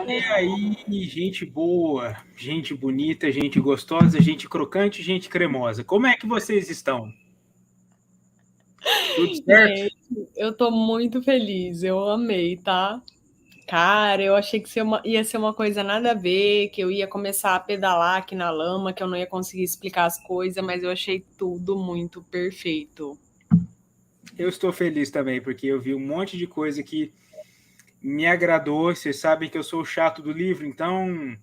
E aí, gente boa, gente bonita, gente gostosa, gente crocante, gente cremosa. Como é que vocês estão? Tudo certo? Gente, eu tô muito feliz, eu amei, tá? Cara, eu achei que ia ser uma coisa nada a ver, que eu ia começar a pedalar aqui na lama, que eu não ia conseguir explicar as coisas, mas eu achei tudo muito perfeito. Eu estou feliz também, porque eu vi um monte de coisa que me agradou. Vocês sabem que eu sou o chato do livro, então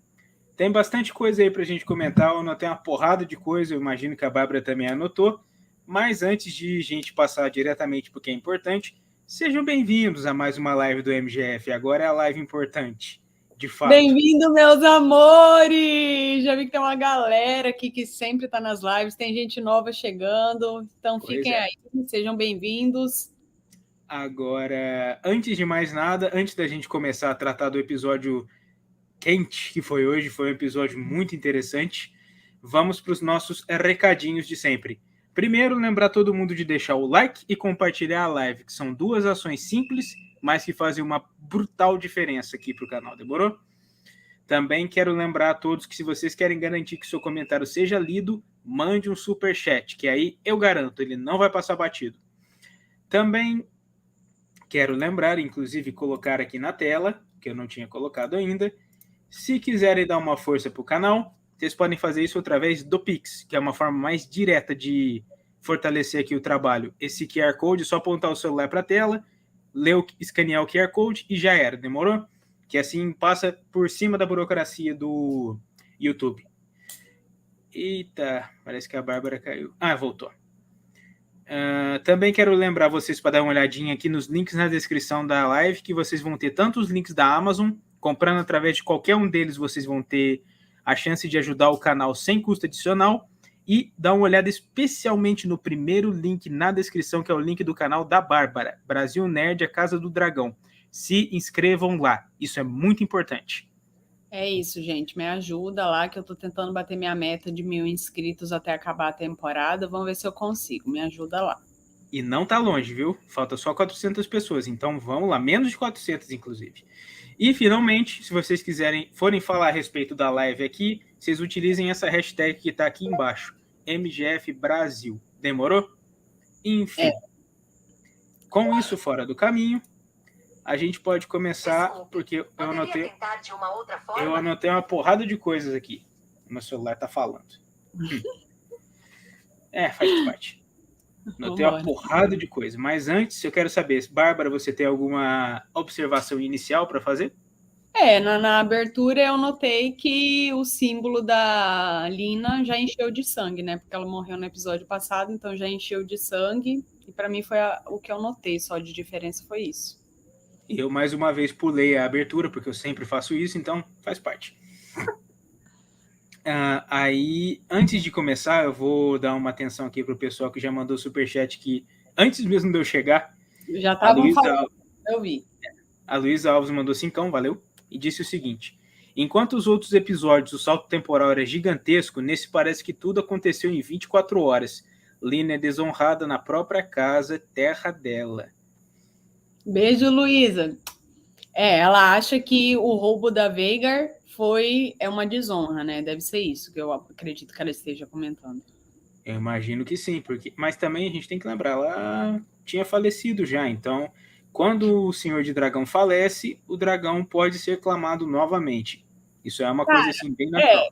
tem bastante coisa aí pra gente comentar. Eu anotei uma porrada de coisa, eu imagino que a Bárbara também anotou. Mas antes de a gente passar diretamente para o que é importante, sejam bem-vindos a mais uma live do MGF. Agora é a live importante, de fato. Bem-vindo, meus amores! Já vi que tem uma galera aqui que sempre tá nas lives, tem gente nova chegando, então Pois fiquem é. aí, sejam bem-vindos. Agora, antes de mais nada, antes da gente começar a tratar do episódio quente que foi hoje, foi um episódio muito interessante, vamos para os nossos recadinhos de sempre. Primeiro, lembrar todo mundo de deixar o like e compartilhar a live, que são duas ações simples, mas que fazem uma brutal diferença aqui para o canal, demorou? Também quero lembrar a todos que se vocês querem garantir que seu comentário seja lido, mande um super chat, que aí eu garanto, ele não vai passar batido. Também quero lembrar, inclusive colocar aqui na tela, que eu não tinha colocado ainda, se quiserem dar uma força para o canal, vocês podem fazer isso através do Pix, que é uma forma mais direta de fortalecer aqui o trabalho. Esse QR Code, é só apontar o celular para a tela, escanear o QR Code e já era, demorou? Que assim passa por cima da burocracia do YouTube. Eita, parece que a Bárbara caiu. Ah, voltou. Também quero lembrar vocês para dar uma olhadinha aqui nos links na descrição da live, que vocês vão ter tanto os links da Amazon, comprando através de qualquer um deles, vocês vão ter a chance de ajudar o canal sem custo adicional, e dá uma olhada especialmente no primeiro link na descrição, que é o link do canal da Bárbara, Brasil Nerd, a Casa do Dragão. Se inscrevam lá, isso é muito importante. É isso, gente. Me ajuda lá, que eu tô tentando bater minha meta de 1.000 inscritos até acabar a temporada. Vamos ver se eu consigo. Me ajuda lá. E não tá longe, viu? Falta só 400 pessoas, então vamos lá, menos de 400, inclusive. E, finalmente, se vocês forem falar a respeito da live aqui, vocês utilizem essa hashtag que tá aqui embaixo, MGF Brasil. Demorou? Enfim. Com isso fora do caminho, a gente pode começar, porque eu anotei uma porrada de coisas aqui. Meu celular tá falando. Faz parte. Anotei uma porrada de coisa. Mas antes, eu quero saber, Bárbara, você tem alguma observação inicial para fazer? Na abertura eu notei que o símbolo da Lina já encheu de sangue, né? Porque ela morreu no episódio passado, então já encheu de sangue. E para mim foi o que eu notei só de diferença foi isso. Eu, mais uma vez, pulei a abertura, porque eu sempre faço isso, então faz parte. Aí, antes de começar, eu vou dar uma atenção aqui pro pessoal que já mandou superchat, que antes mesmo de eu chegar, já estavam falando, eu vi. A Luísa Alves mandou 5, valeu, e disse o seguinte: enquanto os outros episódios o salto temporal era gigantesco, nesse parece que tudo aconteceu em 24 horas. Lina é desonrada na própria casa, terra dela. Beijo, Luísa. Ela acha que o roubo da Veigar é uma desonra, né? Deve ser isso que eu acredito que ela esteja comentando. Eu imagino que sim, mas também a gente tem que lembrar, ela tinha falecido já, então quando o Senhor de Dragão falece, o dragão pode ser clamado novamente. Isso é uma coisa assim bem natural.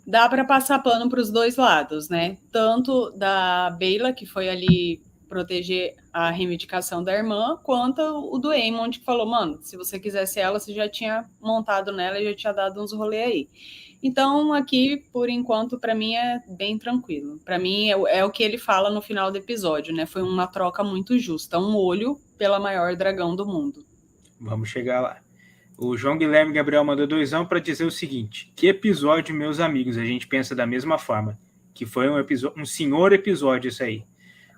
Dá para passar pano para os dois lados, né? Tanto da Beyla, que foi ali proteger a reivindicação da irmã, quanto o do Aemond, que falou, mano, se você quisesse ela, você já tinha montado nela e já tinha dado uns rolê aí. Então, aqui, por enquanto, para mim é bem tranquilo. Para mim é o que ele fala no final do episódio, né? Foi uma troca muito justa, um olho pela maior dragão do mundo. Vamos chegar lá. O João Guilherme Gabriel mandou 2 para dizer o seguinte: que episódio, meus amigos, a gente pensa da mesma forma, que foi um senhor episódio isso aí.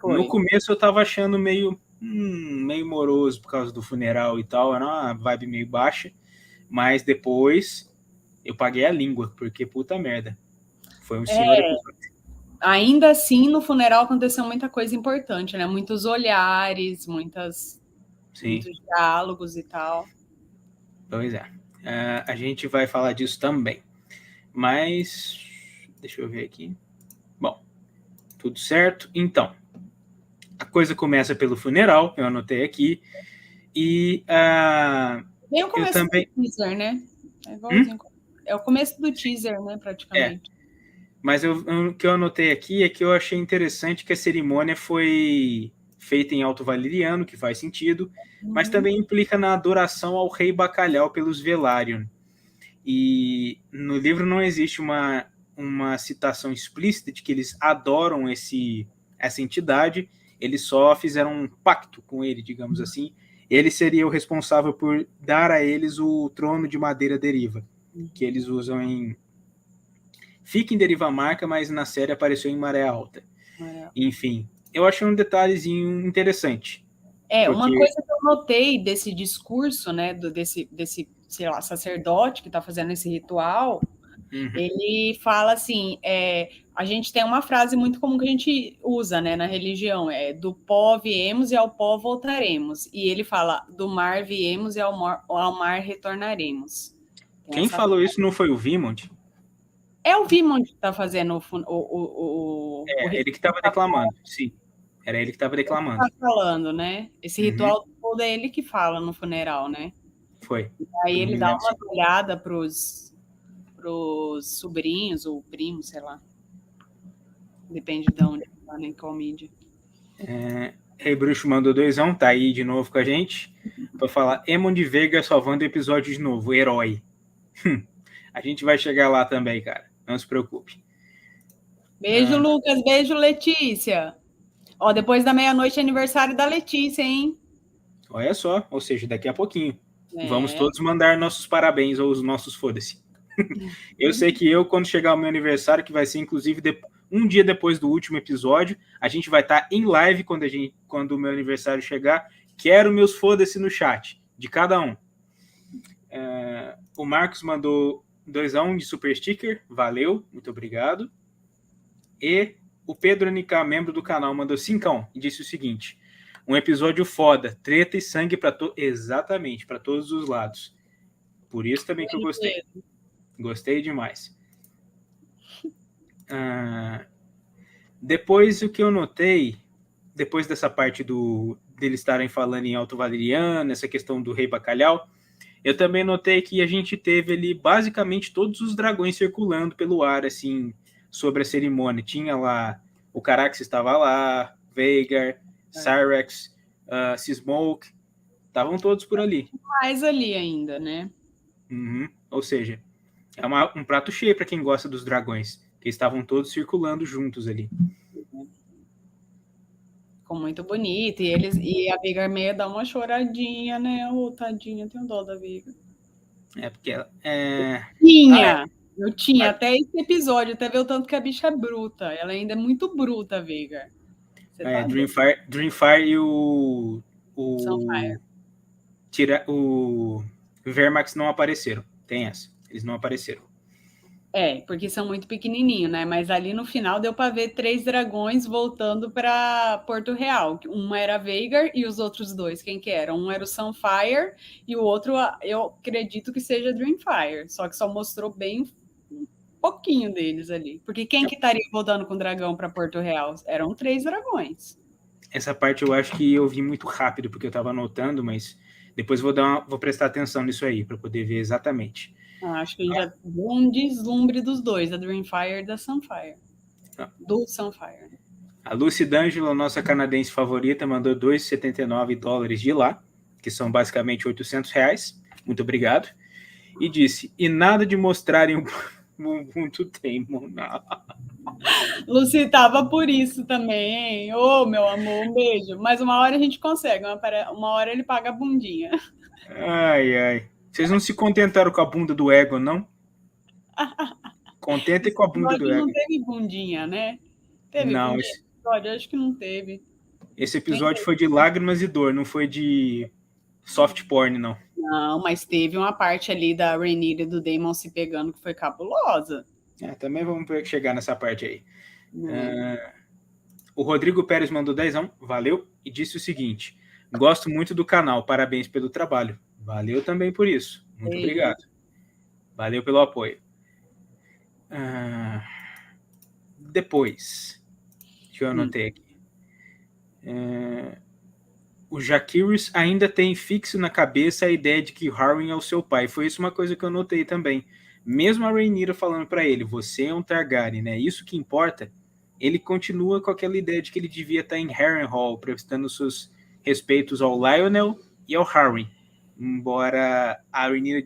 Foi. No começo eu tava achando meio moroso por causa do funeral e tal, era uma vibe meio baixa, mas depois eu paguei a língua, porque puta merda, foi um senhor episódio. Ainda assim, no funeral aconteceu muita coisa importante, né? Muitos olhares, muitos diálogos e tal. Pois é. A gente vai falar disso também. Mas, deixa eu ver aqui. Bom, tudo certo. Então, a coisa começa pelo funeral, eu anotei aqui. E Bem o começo eu também... do teaser, né? É igualzinho. É o começo do teaser, né, praticamente. Mas o que eu anotei aqui é que eu achei interessante que a cerimônia foi feita em Alto Valeriano, que faz sentido, mas também implica na adoração ao rei Bacalhau pelos Velaryon. E no livro não existe uma citação explícita de que eles adoram essa entidade, eles só fizeram um pacto com ele, digamos assim. Ele seria o responsável por dar a eles o trono de madeira deriva, que eles usam em... Fica em Deriva Marca, mas na série apareceu em Maré Alta. Enfim, eu achei um detalhezinho interessante. Uma coisa que eu notei desse discurso, né, desse sei lá, sacerdote que está fazendo esse ritual, ele fala assim, a gente tem uma frase muito comum que a gente usa, né, na religião, do pó viemos e ao pó voltaremos. E ele fala, do mar viemos e ao mar retornaremos. Quem falou isso não foi o Vimond? É o Vimond que está fazendo ele que estava declamando, sim. Era ele que estava declamando. Ele tá falando, né? Esse ritual todo é ele que fala no funeral, né? Foi. E aí ele dá uma olhada pros sobrinhos ou primos, sei lá. Depende de onde tá, nem qual mídia. Rei Bruxo mandou 2, tá aí de novo com a gente, para falar Aemon de Veiga salvando o episódio de novo, herói. A gente vai chegar lá também, cara. Não se preocupe. Beijo, Lucas. Beijo, Letícia. Ó, depois da meia-noite é aniversário da Letícia, hein? Olha só, ou seja, daqui a pouquinho. Vamos todos mandar nossos parabéns ou os nossos foda-se. Eu sei que quando chegar o meu aniversário, que vai ser inclusive um dia depois do último episódio, a gente vai estar em live quando o meu aniversário chegar. Quero meus foda-se no chat, de cada um. O Marcos mandou 2-1 de super sticker, valeu, muito obrigado. E o Pedro NK, membro do canal, mandou 5 e disse o seguinte: um episódio foda, treta e sangue para exatamente, para todos os lados. Por isso também que eu gostei. Gostei demais. Depois, o que eu notei, depois dessa parte deles estarem falando em Alto Valeriano, essa questão do Rei Bacalhau, eu também notei que a gente teve ali basicamente todos os dragões circulando pelo ar, assim, sobre a cerimônia. Tinha lá, o Carax estava lá, Veigar, Cyrex, Seasmoke, estavam todos por ali. Mais ali ainda, né? Ou seja, é um prato cheio para quem gosta dos dragões, que estavam todos circulando juntos ali. Ficou muito bonito. E a Veigar meio dá uma choradinha, né? Tadinha, tenho dó da Veigar. Porque ela... Eu tinha até esse episódio, até ver o tanto que a bicha é bruta. Ela ainda é muito bruta, Veigar. Dreamfire e o Vermax não apareceram. Tem essa. Eles não apareceram. Porque são muito pequenininhos, né? Mas ali no final deu para ver 3 dragões voltando para Porto Real. Uma era Veigar e os outros 2, quem que eram? Um era o Sunfire e o outro, eu acredito que seja Dreamfire. Só que só mostrou bem um pouquinho deles ali. Porque quem que estaria voltando com o dragão para Porto Real? Eram 3 dragões. Essa parte eu acho que eu vi muito rápido, porque eu estava anotando, mas depois vou prestar atenção nisso aí, para poder ver exatamente. Acho que a gente já deu um deslumbre dos 2, da Dreamfire e da Sunfire. Do Sunfire. A Lucy D'Angelo, nossa canadense favorita, mandou $2,79 de lá, que são basicamente R$800. Muito obrigado. E disse, e nada de mostrarem o Ubuntu Daemon. Lucy tava por isso também, hein? Ô, meu amor, um beijo. Mas uma hora a gente consegue, uma hora ele paga a bundinha. Ai. Vocês não se contentaram com a bunda do Egon, não? Contentem com a bunda do Egon. Não teve bundinha, né? Teve não, bundinha? Esse episódio, acho que não teve. Esse episódio foi de lágrimas e dor, não foi de soft porn, não. Não, mas teve uma parte ali da Rhaenyra e do Daemon se pegando que foi cabulosa. Também vamos chegar nessa parte aí. O Rodrigo Pérez mandou 10, valeu, e disse o seguinte: gosto muito do canal, parabéns pelo trabalho. Valeu também por isso. Muito obrigado. Valeu pelo apoio. Depois, que eu anotei aqui. O Jaquiris ainda tem fixo na cabeça a ideia de que Harwin é o seu pai. Foi isso uma coisa que eu notei também. Mesmo a Rhaenyra falando para ele, você é um Targaryen, né? Isso que importa. Ele continua com aquela ideia de que ele devia estar em Harrenhal, prestando seus respeitos ao Lionel e ao Harwin. Embora a Rhaenyra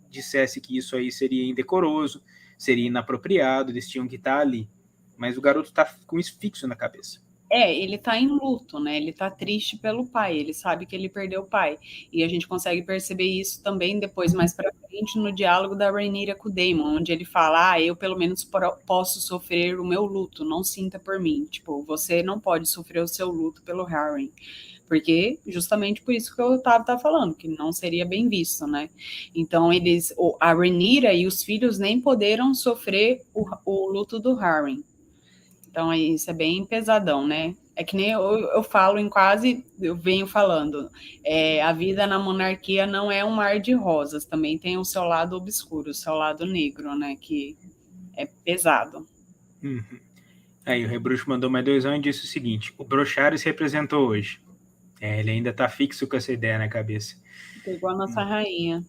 dissesse que isso aí seria indecoroso, seria inapropriado, eles tinham que estar ali. Mas o garoto tá com isso fixo na cabeça. Ele tá em luto, né? Ele tá triste pelo pai, ele sabe que ele perdeu o pai. E a gente consegue perceber isso também depois, mais pra frente, no diálogo da Rhaenyra com o Daemon, onde ele fala, eu pelo menos posso sofrer o meu luto, não sinta por mim. Tipo, você não pode sofrer o seu luto pelo Harwin. Porque justamente por isso que eu tava falando, que não seria bem visto, né? Então, a Rhaenyra e os filhos nem poderam sofrer o luto do Harwin. Então, isso é bem pesadão, né? É que nem eu falo eu venho falando, a vida na monarquia não é um mar de rosas, também tem o seu lado obscuro, o seu lado negro, né? Que é pesado. Uhum. Aí o Rebruxo mandou mais 2 anos e disse o seguinte, o Brochares representou hoje. Ele ainda tá fixo com essa ideia na cabeça. Igual a nossa rainha.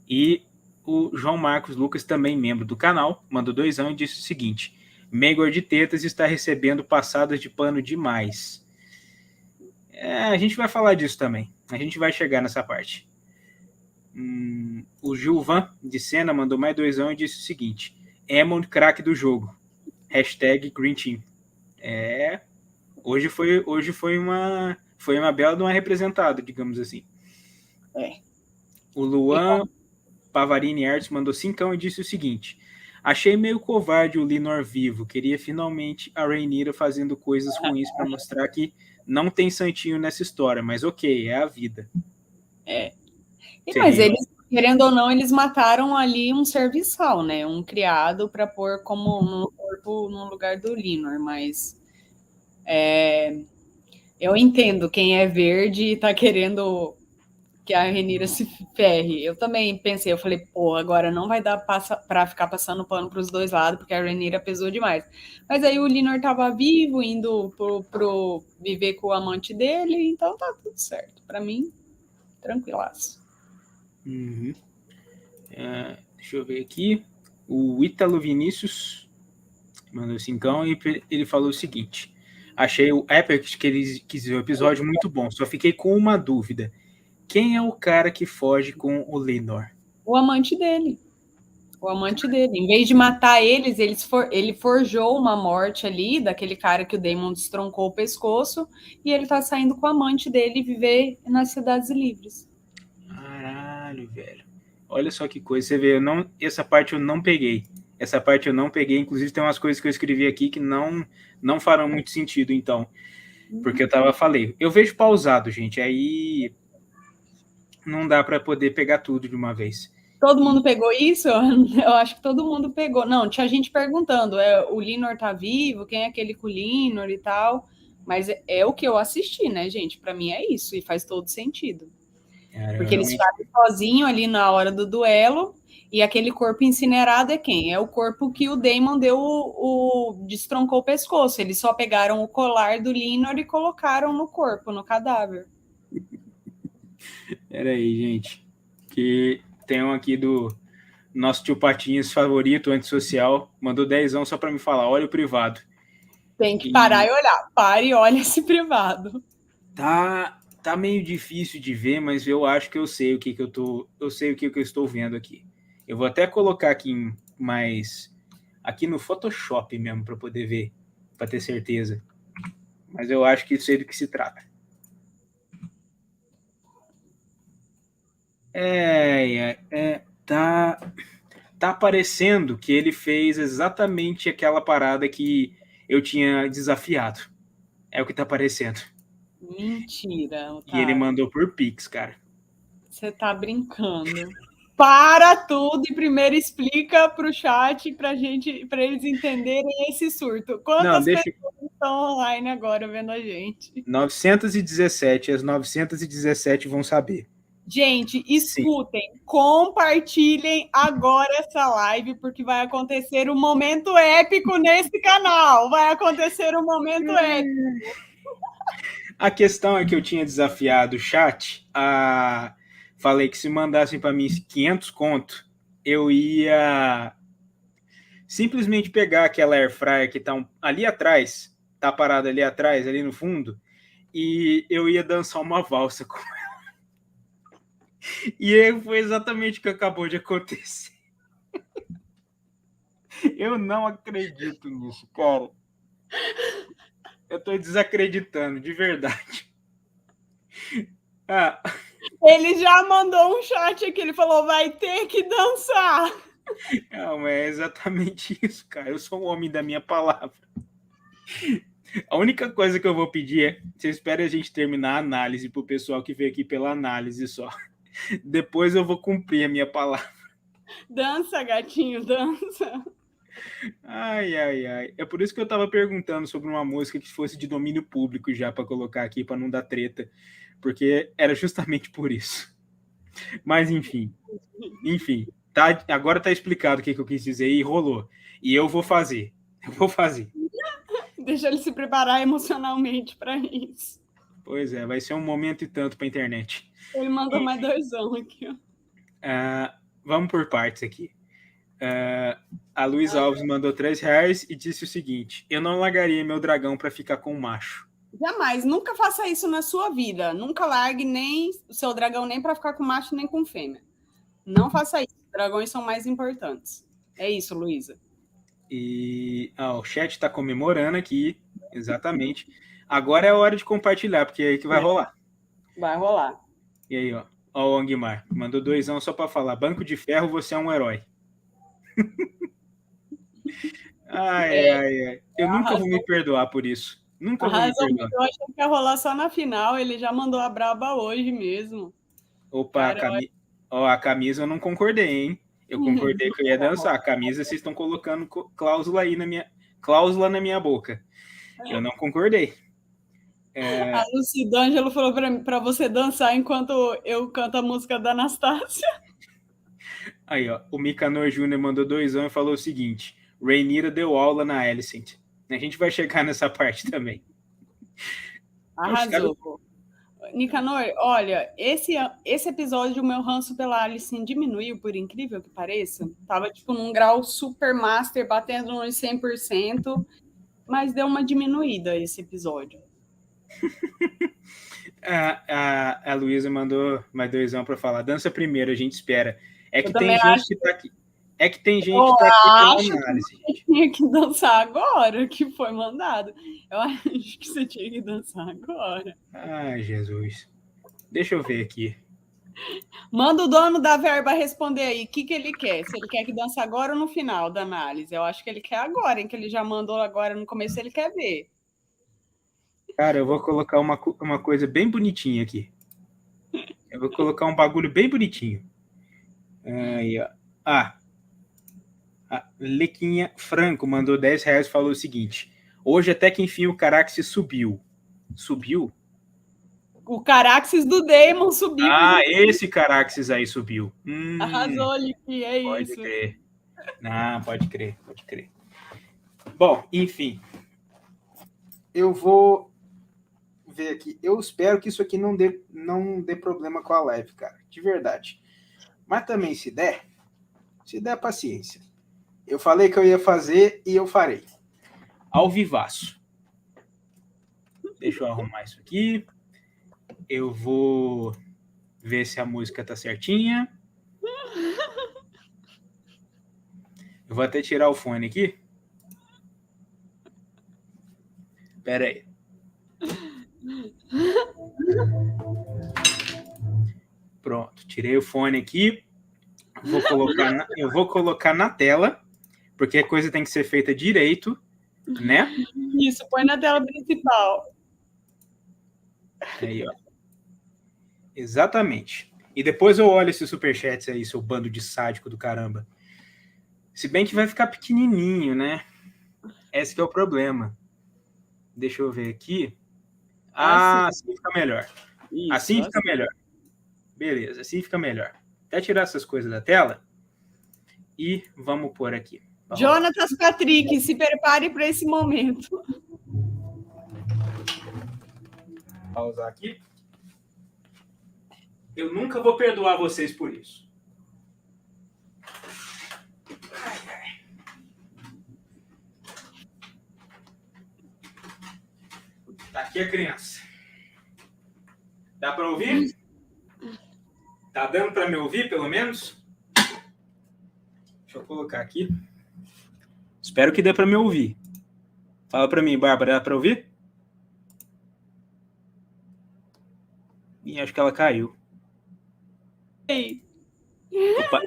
E o João Marcos Lucas, também membro do canal, mandou 2 anos e disse o seguinte, Maegor de Tetas está recebendo passadas de pano demais. A gente vai falar disso também. A gente vai chegar nessa parte. O Gilvan de Sena mandou mais 2 anos e disse o seguinte, Aemond craque do jogo. Hashtag Green Team. Hoje foi uma bela de uma representada, digamos assim. O Luan Pavarini Arts mandou 5 e disse o seguinte, achei meio covarde o Linor vivo, queria finalmente a Rhaenyra fazendo coisas ruins para mostrar que não tem santinho nessa história, mas ok, é a vida. Mas eles, querendo ou não, eles mataram ali um serviçal, né? Um criado para pôr como no corpo no lugar do Linor, mas eu entendo quem é verde e tá querendo que a Rhaenyra se ferre. Eu também pensei, eu falei, agora não vai dar para ficar passando pano para os dois lados, porque a Rhaenyra pesou demais. Mas aí o Linor tava vivo, indo pro viver com o amante dele, então tá tudo certo. Para mim, tranquilaço. Deixa eu ver aqui. O Ítalo Vinícius mandou 5 e ele falou o seguinte, achei o Epic que ele quis ver o episódio muito bom, só fiquei com uma dúvida. Quem é o cara que foge com o Lenor? O amante dele. O amante dele. Em vez de matar eles, ele forjou uma morte ali daquele cara que o Daemon destroncou o pescoço e ele tá saindo com o amante dele viver nas cidades livres. Caralho, velho. Olha só que coisa. Você vê, essa parte eu não peguei. Inclusive tem umas coisas que eu escrevi aqui que não farão muito sentido, então. Porque eu vejo pausado, gente. Aí não dá para poder pegar tudo de uma vez. Todo mundo pegou isso? Eu acho que todo mundo pegou. Não, tinha gente perguntando, o Linor tá vivo? Quem é aquele com o Linor e tal? Mas é o que eu assisti, né, gente? Para mim é isso, e faz todo sentido. Porque eles ficaram sozinhos ali na hora do duelo, e aquele corpo incinerado é quem? É o corpo que o Daemon destroncou o pescoço. Eles só pegaram o colar do Linor e colocaram no corpo, no cadáver. Peraí, gente. Que tem um aqui do nosso tio Patinhas favorito, antissocial, mandou 10 só para me falar, olha o privado. Tem que parar e olhar. Pare e olha esse privado. Tá meio difícil de ver, mas eu acho que eu sei o que eu estou vendo aqui. Eu vou até colocar aqui aqui no Photoshop mesmo para poder ver, para ter certeza. Mas eu acho que sei do que se trata. Tá parecendo que ele fez exatamente aquela parada que eu tinha desafiado. É o que tá parecendo. Mentira, Otávio. E ele mandou por Pix, cara. Você tá brincando. Para tudo e primeiro explica pro chat para eles entenderem esse surto. Quantas pessoas estão online agora vendo a gente? 917, as 917 vão saber. Gente, Sim. escutem, compartilhem agora essa live, porque vai acontecer um momento épico nesse canal. Vai acontecer um momento épico. A questão é que eu tinha desafiado o chat, falei que se mandassem para mim 500 conto, eu ia simplesmente pegar aquela airfryer que tá ali atrás, tá parada ali atrás, ali no fundo, e eu ia dançar uma valsa com ela. E aí foi exatamente o que acabou de acontecer. Eu não acredito nisso, cara. Eu tô desacreditando, de verdade. Ah, Ele já mandou um chat aqui, ele falou, vai ter que dançar. não, é exatamente isso, cara. Eu sou um homem da minha palavra. A única coisa que eu vou pedir é, vocês esperem a gente terminar a análise pro pessoal que veio aqui pela análise só. Depois eu vou cumprir a minha palavra. Dança, gatinho, dança. Ai, ai, ai. É por isso que eu tava perguntando sobre uma música que fosse de domínio público já para colocar aqui, para não dar treta. Porque era justamente por isso. Mas enfim. Tá, agora tá explicado o que eu quis dizer e rolou. E eu vou fazer. Eu vou fazer. Deixa ele se preparar emocionalmente para isso. Pois é, vai ser um momento e tanto para internet. Ele mandou mais 2 aqui, ó. Vamos por partes aqui. A Luiz Alves mandou R$3 e disse o seguinte: eu não largaria meu dragão para ficar com um macho. Jamais, nunca faça isso na sua vida. Nunca largue nem o seu dragão nem para ficar com macho nem com fêmea. Não faça isso. Dragões são mais importantes. É isso, Luísa. E o chat está comemorando aqui, exatamente. Agora é a hora de compartilhar, porque é aí que vai rolar. Vai rolar. E aí, ó o Angmar, mandou 2 só para falar: Banco de Ferro, você é um herói. ai. Eu nunca vou me perdoar por isso. Nunca vou me perdoar. Eu achei que ia rolar só na final. Ele já mandou a braba hoje mesmo. Opa, a camisa eu não concordei, hein? Eu concordei que eu ia dançar. A camisa vocês estão colocando cláusula na minha boca. Eu não concordei. A Lucy D'Angelo falou para você dançar enquanto eu canto a música da Anastácia. Aí, ó, o Micanor Júnior mandou 2 e falou o seguinte: Rhaenyra deu aula na Alicent. A gente vai chegar nessa parte também. Arrasou. Nicanor, olha, esse episódio o meu ranço pela Alicent diminuiu, por incrível que pareça. Tava tipo num grau super master, batendo nos 100%, mas deu uma diminuída esse episódio. A Luísa mandou mais 2 para falar: dança primeiro, a gente espera. É que tem gente que tá aqui. É que tem gente que tá aqui pela análise. Você tinha que dançar agora, que foi mandado. Eu acho que você tinha que dançar agora. Ai, Jesus. Deixa eu ver aqui. Manda o dono da verba responder aí o que ele quer. Se ele quer que dance agora ou no final da análise. Eu acho que ele quer agora, em que ele já mandou agora no começo, ele quer ver. Cara, eu vou colocar uma coisa bem bonitinha aqui. Eu vou colocar um bagulho bem bonitinho. Aí, ó. A Lequinha Franco mandou R$10 e falou o seguinte: hoje até que enfim o Caraxes subiu. Subiu? O Caraxes do Daemon subiu. Esse Caraxes aí subiu. Arrasou, Liquinha, é pode isso. Crer. Não, pode crer. Bom, enfim. Eu vou ver aqui. Eu espero que isso aqui não dê problema com a live, cara. De verdade. Mas também, se der, paciência. Eu falei que eu ia fazer e eu farei. Ao vivaço. Deixa eu arrumar isso aqui. Eu vou ver se a música tá certinha. Eu vou até tirar o fone aqui. Pera aí. Pronto, tirei o fone aqui. Eu vou colocar na tela, porque a coisa tem que ser feita direito, né? Isso, põe na tela principal. Aí, ó. Exatamente. E depois eu olho esses superchats aí, seu bando de sádico do caramba. Se bem que vai ficar pequenininho, né? Esse que é o problema. Deixa eu ver aqui. Assim fica melhor. Isso, assim fica melhor. Beleza, assim fica melhor. Até tirar essas coisas da tela. E vamos pôr aqui. Jonatas Patrick, se prepare para esse momento. Pausar aqui. Eu nunca vou perdoar vocês por isso. Tá aqui a criança. Dá para ouvir? Tá dando para me ouvir, pelo menos? Deixa eu colocar aqui. Espero que dê para me ouvir. Fala para mim, Bárbara, dá para ouvir? Ih, acho que ela caiu. Ei. Opa.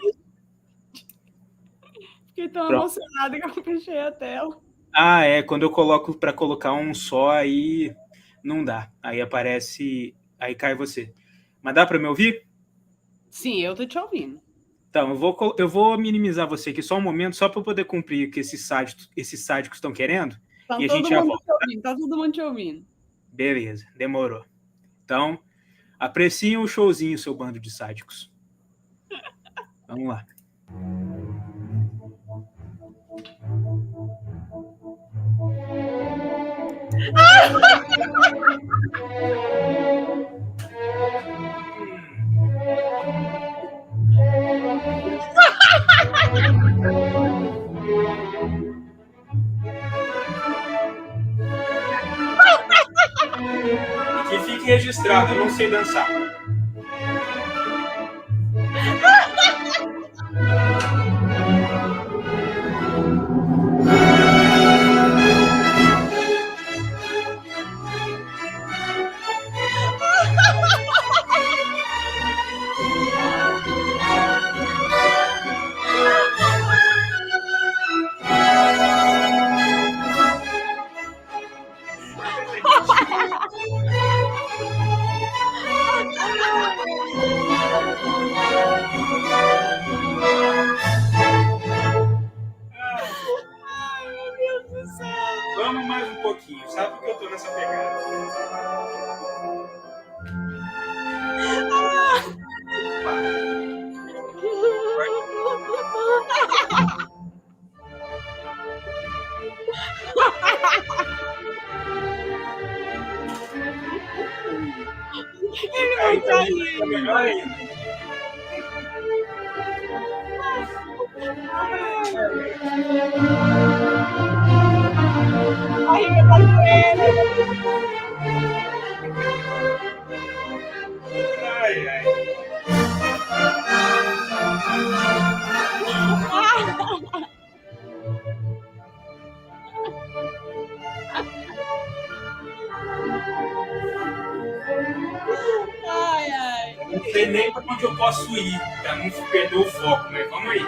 Fiquei tão emocionada que eu fechei a tela. Ah, é. Quando eu coloco para colocar um só, aí não dá. Aí aparece... Aí cai você. Mas dá para me ouvir? Sim, eu tô te ouvindo. Então, eu vou minimizar você aqui só um momento, só para poder cumprir o que esses sádicos estão querendo. Tá E a gente já volta. Tá todo mundo te ouvindo. Beleza, demorou. Então, apreciem o showzinho, seu bando de sádicos. Vamos lá. E que fique registrado, eu não sei dançar. Vamos mais um pouquinho, sabe que eu tô nessa pegada. Ele vai cair. Melhor ainda. Barriga tá doendo. Ai, ai. Ai, ai. Não sei nem para onde eu posso ir, para não perder o foco, mas vamos aí.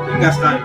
Vem gastar,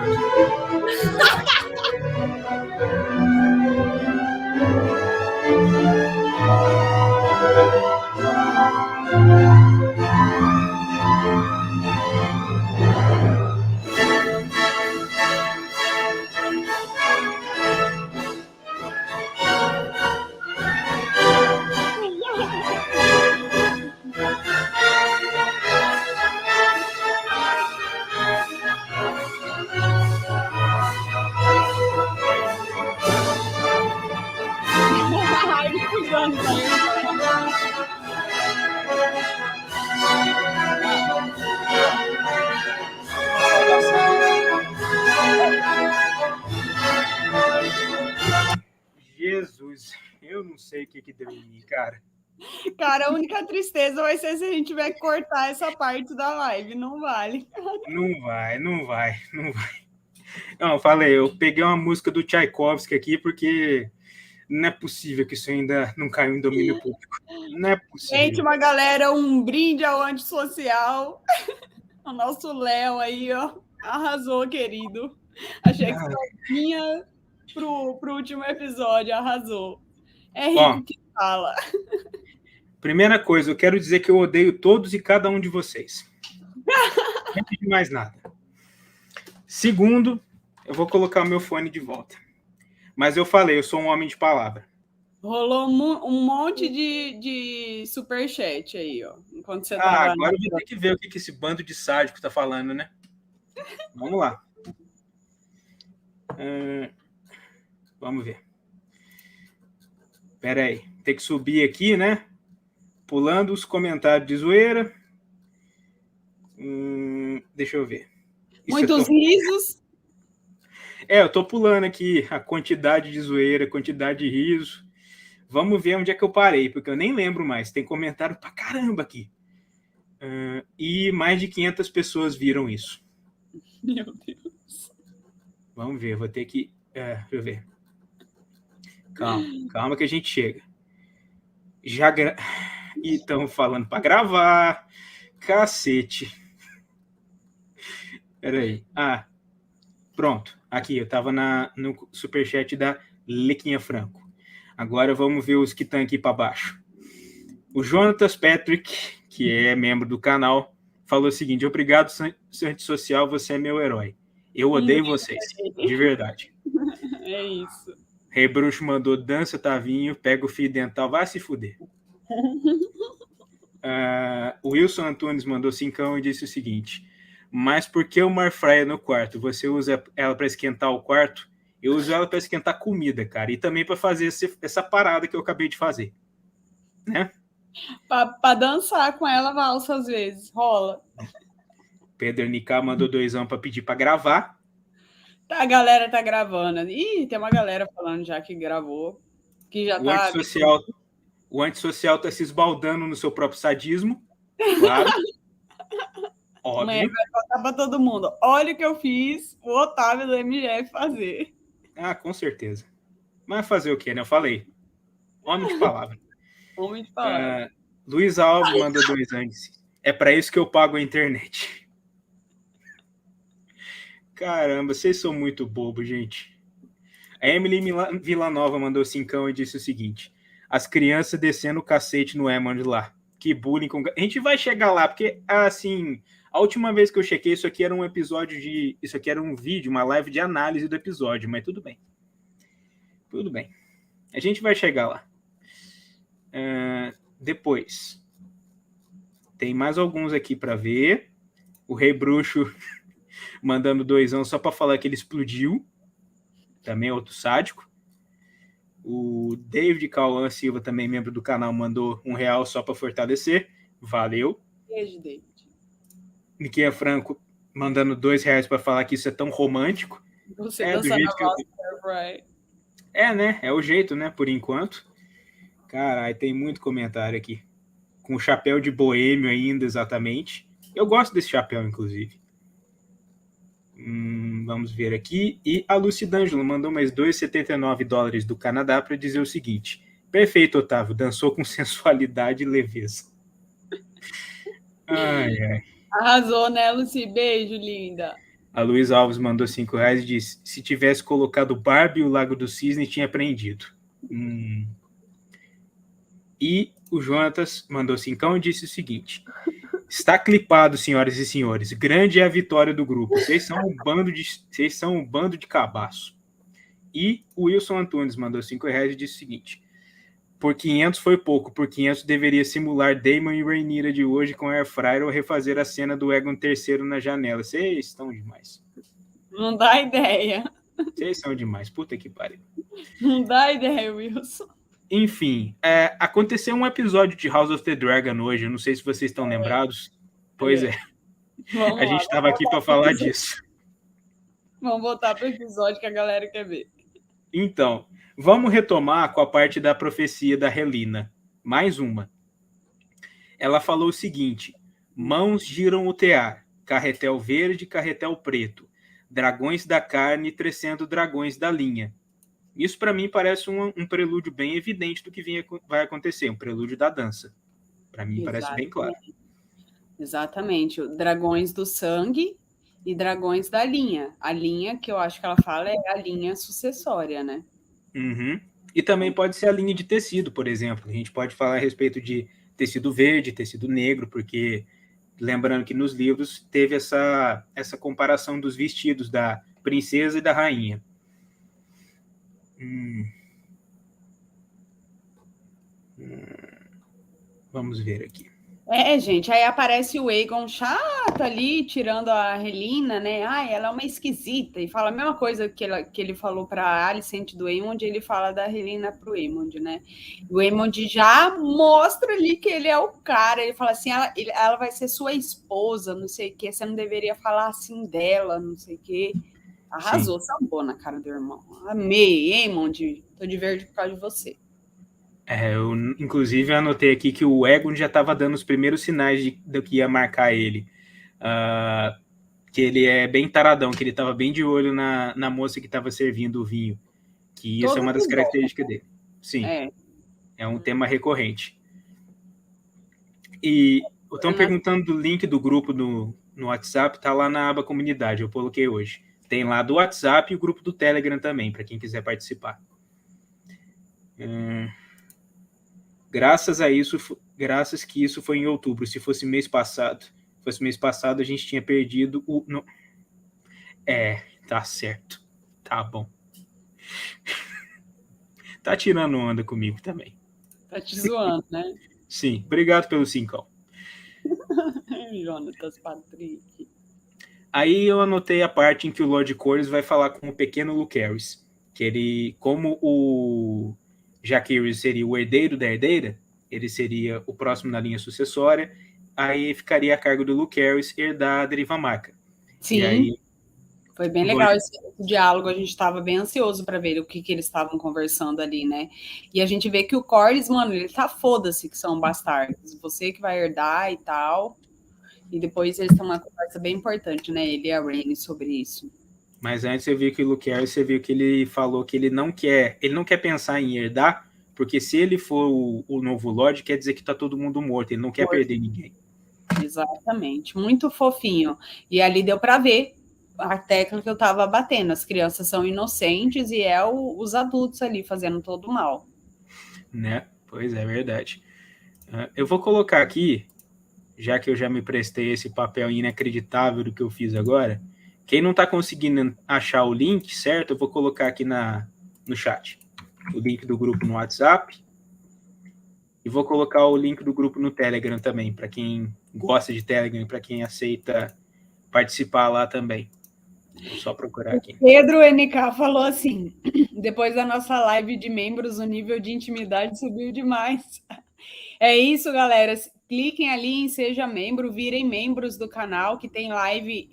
Jesus, eu não sei o que deu em mim, cara. Cara, a única tristeza vai ser se a gente tiver que cortar essa parte da live, não vale. Não vai. Não, eu falei, eu peguei uma música do Tchaikovsky aqui porque não é possível que isso ainda não caiu em domínio público. Não é possível. Gente, uma galera, um brinde ao antissocial. O nosso Léo aí, ó, arrasou, querido. Achei que você vinha pro último episódio, arrasou. É Rico que fala. Primeira coisa, eu quero dizer que eu odeio todos e cada um de vocês. Antes de mais nada. Segundo, eu vou colocar o meu fone de volta. Mas eu falei, eu sou um homem de palavra. Rolou um monte de superchat aí, ó. Enquanto você tava. Agora eu vou ter que ver o que esse bando de sádico tá falando, né? Vamos lá. Vamos ver. Pera aí. Tem que subir aqui, né? Pulando os comentários de zoeira. Deixa eu ver. Muitos risos. Eu tô pulando aqui a quantidade de zoeira, a quantidade de riso. Vamos ver onde é que eu parei, porque eu nem lembro mais. Tem comentário pra caramba aqui. E mais de 500 pessoas viram isso. Meu Deus. Vamos ver, vou ter que... deixa eu ver. Calma que a gente chega. E estão falando pra gravar. Cacete. Peraí. Pronto. Aqui, eu tava no superchat da Lequinha Franco. Agora vamos ver os que estão aqui para baixo. O Jonatas Patrick, que é membro do canal, falou o seguinte: obrigado, seu antissocial, você é meu herói. Eu odeio vocês, de verdade. É isso. Rei Bruxo mandou dança, Tavinho, pega o fio dental, vai se fuder. O Wilson Antunes mandou 5 e disse o seguinte: mas por que uma airfryer no quarto? Você usa ela para esquentar o quarto? Eu uso ela para esquentar comida, cara, e também para fazer essa parada que eu acabei de fazer, né? Para dançar com ela, valsa às vezes, rola. Pedro Nicá mandou 2 para pedir para gravar. A galera tá gravando. Ih, tem uma galera falando já que gravou, que já tá... O antissocial tá se esbaldando no seu próprio sadismo, claro. Óbvio. Amanhã vai contar para todo mundo. Olha o que eu fiz o Otávio do MGF fazer. Com certeza. Mas fazer o quê, né? Eu falei. Homem de palavra. Homem de palavra. Luiz Alves mandou 2 antes. É para isso que eu pago a internet. Caramba, vocês são muito bobos, gente. A Emily Villanova mandou 5 e disse o seguinte: as crianças descendo o cacete no Emond lá. Que bullying com... A gente vai chegar lá, porque, assim, a última vez que eu chequei, isso aqui era um episódio de... Isso aqui era um vídeo, uma live de análise do episódio, mas tudo bem. Tudo bem. A gente vai chegar lá. Depois. Tem mais alguns aqui para ver. O Rei Bruxo mandando 2 só para falar que ele explodiu. Também é outro sádico. O David Cauã Silva, também membro do canal, mandou R$1 só para fortalecer. Valeu. Beijo, David. Niquinha Franco mandando R$2 para falar que isso é tão romântico. Você do jeito que né? É o jeito, né? Por enquanto. Caralho, tem muito comentário aqui. Com o chapéu de boêmio ainda, exatamente. Eu gosto desse chapéu, inclusive. Vamos ver aqui. E a Lucy D'Angelo mandou mais $2,79 do Canadá para dizer o seguinte: perfeito, Otávio, dançou com sensualidade e leveza. Ai. Arrasou, né, Lucy? Beijo, linda. A Luiz Alves mandou R$5 e disse: se tivesse colocado Barbie e o Lago do Cisne, tinha aprendido. E o Jonatas mandou 5 e disse o seguinte: está clipado, senhoras e senhores. Grande é a vitória do grupo. Vocês são um bando de cabaço. E o Wilson Antunes mandou R$5 e disse o seguinte: por 500 foi pouco. Por 500 deveria simular Damon e Rhaenyra de hoje com Air Fryer ou refazer a cena do Aegon III na janela. Vocês estão demais. Não dá ideia. Vocês são demais. Puta que pariu. Não dá ideia, Wilson. Enfim, aconteceu um episódio de House of the Dragon hoje. Eu não sei se vocês estão lembrados. Pois é. A gente estava aqui para falar disso. Vamos voltar para o episódio que a galera quer ver. Então, vamos retomar com a parte da profecia da Helena. Mais uma. Ela falou o seguinte: mãos giram o tear, carretel verde, carretel preto, dragões da carne trecendo dragões da linha. Isso, para mim, parece um prelúdio bem evidente do que vai acontecer, um prelúdio da dança. Para mim, parece bem claro. Exatamente. Dragões do sangue e dragões da linha. A linha que eu acho que ela fala é a linha sucessória, né? Uhum. E também pode ser a linha de tecido, por exemplo. A gente pode falar a respeito de tecido verde, tecido negro, porque, lembrando que nos livros teve essa comparação dos vestidos da princesa e da rainha. Vamos ver aqui. Gente, aí aparece o Aegon chato ali, tirando a Relina, né? Ai, ela é uma esquisita. E fala a mesma coisa que ele falou para a Alicent do Aemond, ele fala da Relina pro Aemond, né? O Aemond já mostra ali que ele é o cara. Ele fala assim, ela vai ser sua esposa, não sei o quê. Você não deveria falar assim dela, não sei o quê. Arrasou, sambou na cara do irmão. Amei, Aemond. Tô de verde por causa de você. Eu, inclusive, anotei aqui que o Aegon já estava dando os primeiros sinais do que ia marcar ele. Que ele é bem taradão, que ele estava bem de olho na moça que estava servindo o vinho. Que isso é uma das características dele. Sim, é um tema recorrente. E estão perguntando do link do grupo no WhatsApp, tá lá na aba comunidade, eu coloquei hoje. Tem lá do WhatsApp e o grupo do Telegram também, para quem quiser participar. Graças que isso foi em outubro. Se fosse mês passado, a gente tinha perdido o... Não. Tá certo. Tá bom. Tá tirando onda comigo também. Tá te zoando, né? Sim, obrigado pelo 5. Jonatas Patrick. Aí eu anotei a parte em que o Lord Corlys vai falar com o pequeno Lucerys, que ele, como o Jaehaerys seria o herdeiro da herdeira, ele seria o próximo na linha sucessória, aí ficaria a cargo do Lucerys herdar a Derivamarca. Sim, e aí, foi bem legal esse diálogo, a gente estava bem ansioso para ver o que eles estavam conversando ali, né? E a gente vê que o Corlys, mano, ele tá foda-se que são bastardos, você que vai herdar e tal. E depois eles têm uma conversa bem importante, né? Ele e a Rhaenys sobre isso. Mas antes você viu que o Lucerys, você viu que ele falou que ele não quer pensar em herdar, porque se ele for o novo Lorde, quer dizer que tá todo mundo morto, ele não quer perder ninguém. Exatamente, muito fofinho. E ali deu para ver a tecla que eu tava batendo, as crianças são inocentes e os adultos ali fazendo todo o mal. Né? Pois é, verdade. Eu vou colocar aqui, já que eu já me prestei esse papel inacreditável do que eu fiz agora, quem não está conseguindo achar o link, certo? Eu vou colocar aqui no chat. O link do grupo no WhatsApp. E vou colocar o link do grupo no Telegram também, para quem gosta de Telegram, para quem aceita participar lá também. Vou só procurar aqui. Pedro NK falou assim, depois da nossa live de membros, o nível de intimidade subiu demais. É isso, galera. Cliquem ali em Seja Membro, virem membros do canal, que tem live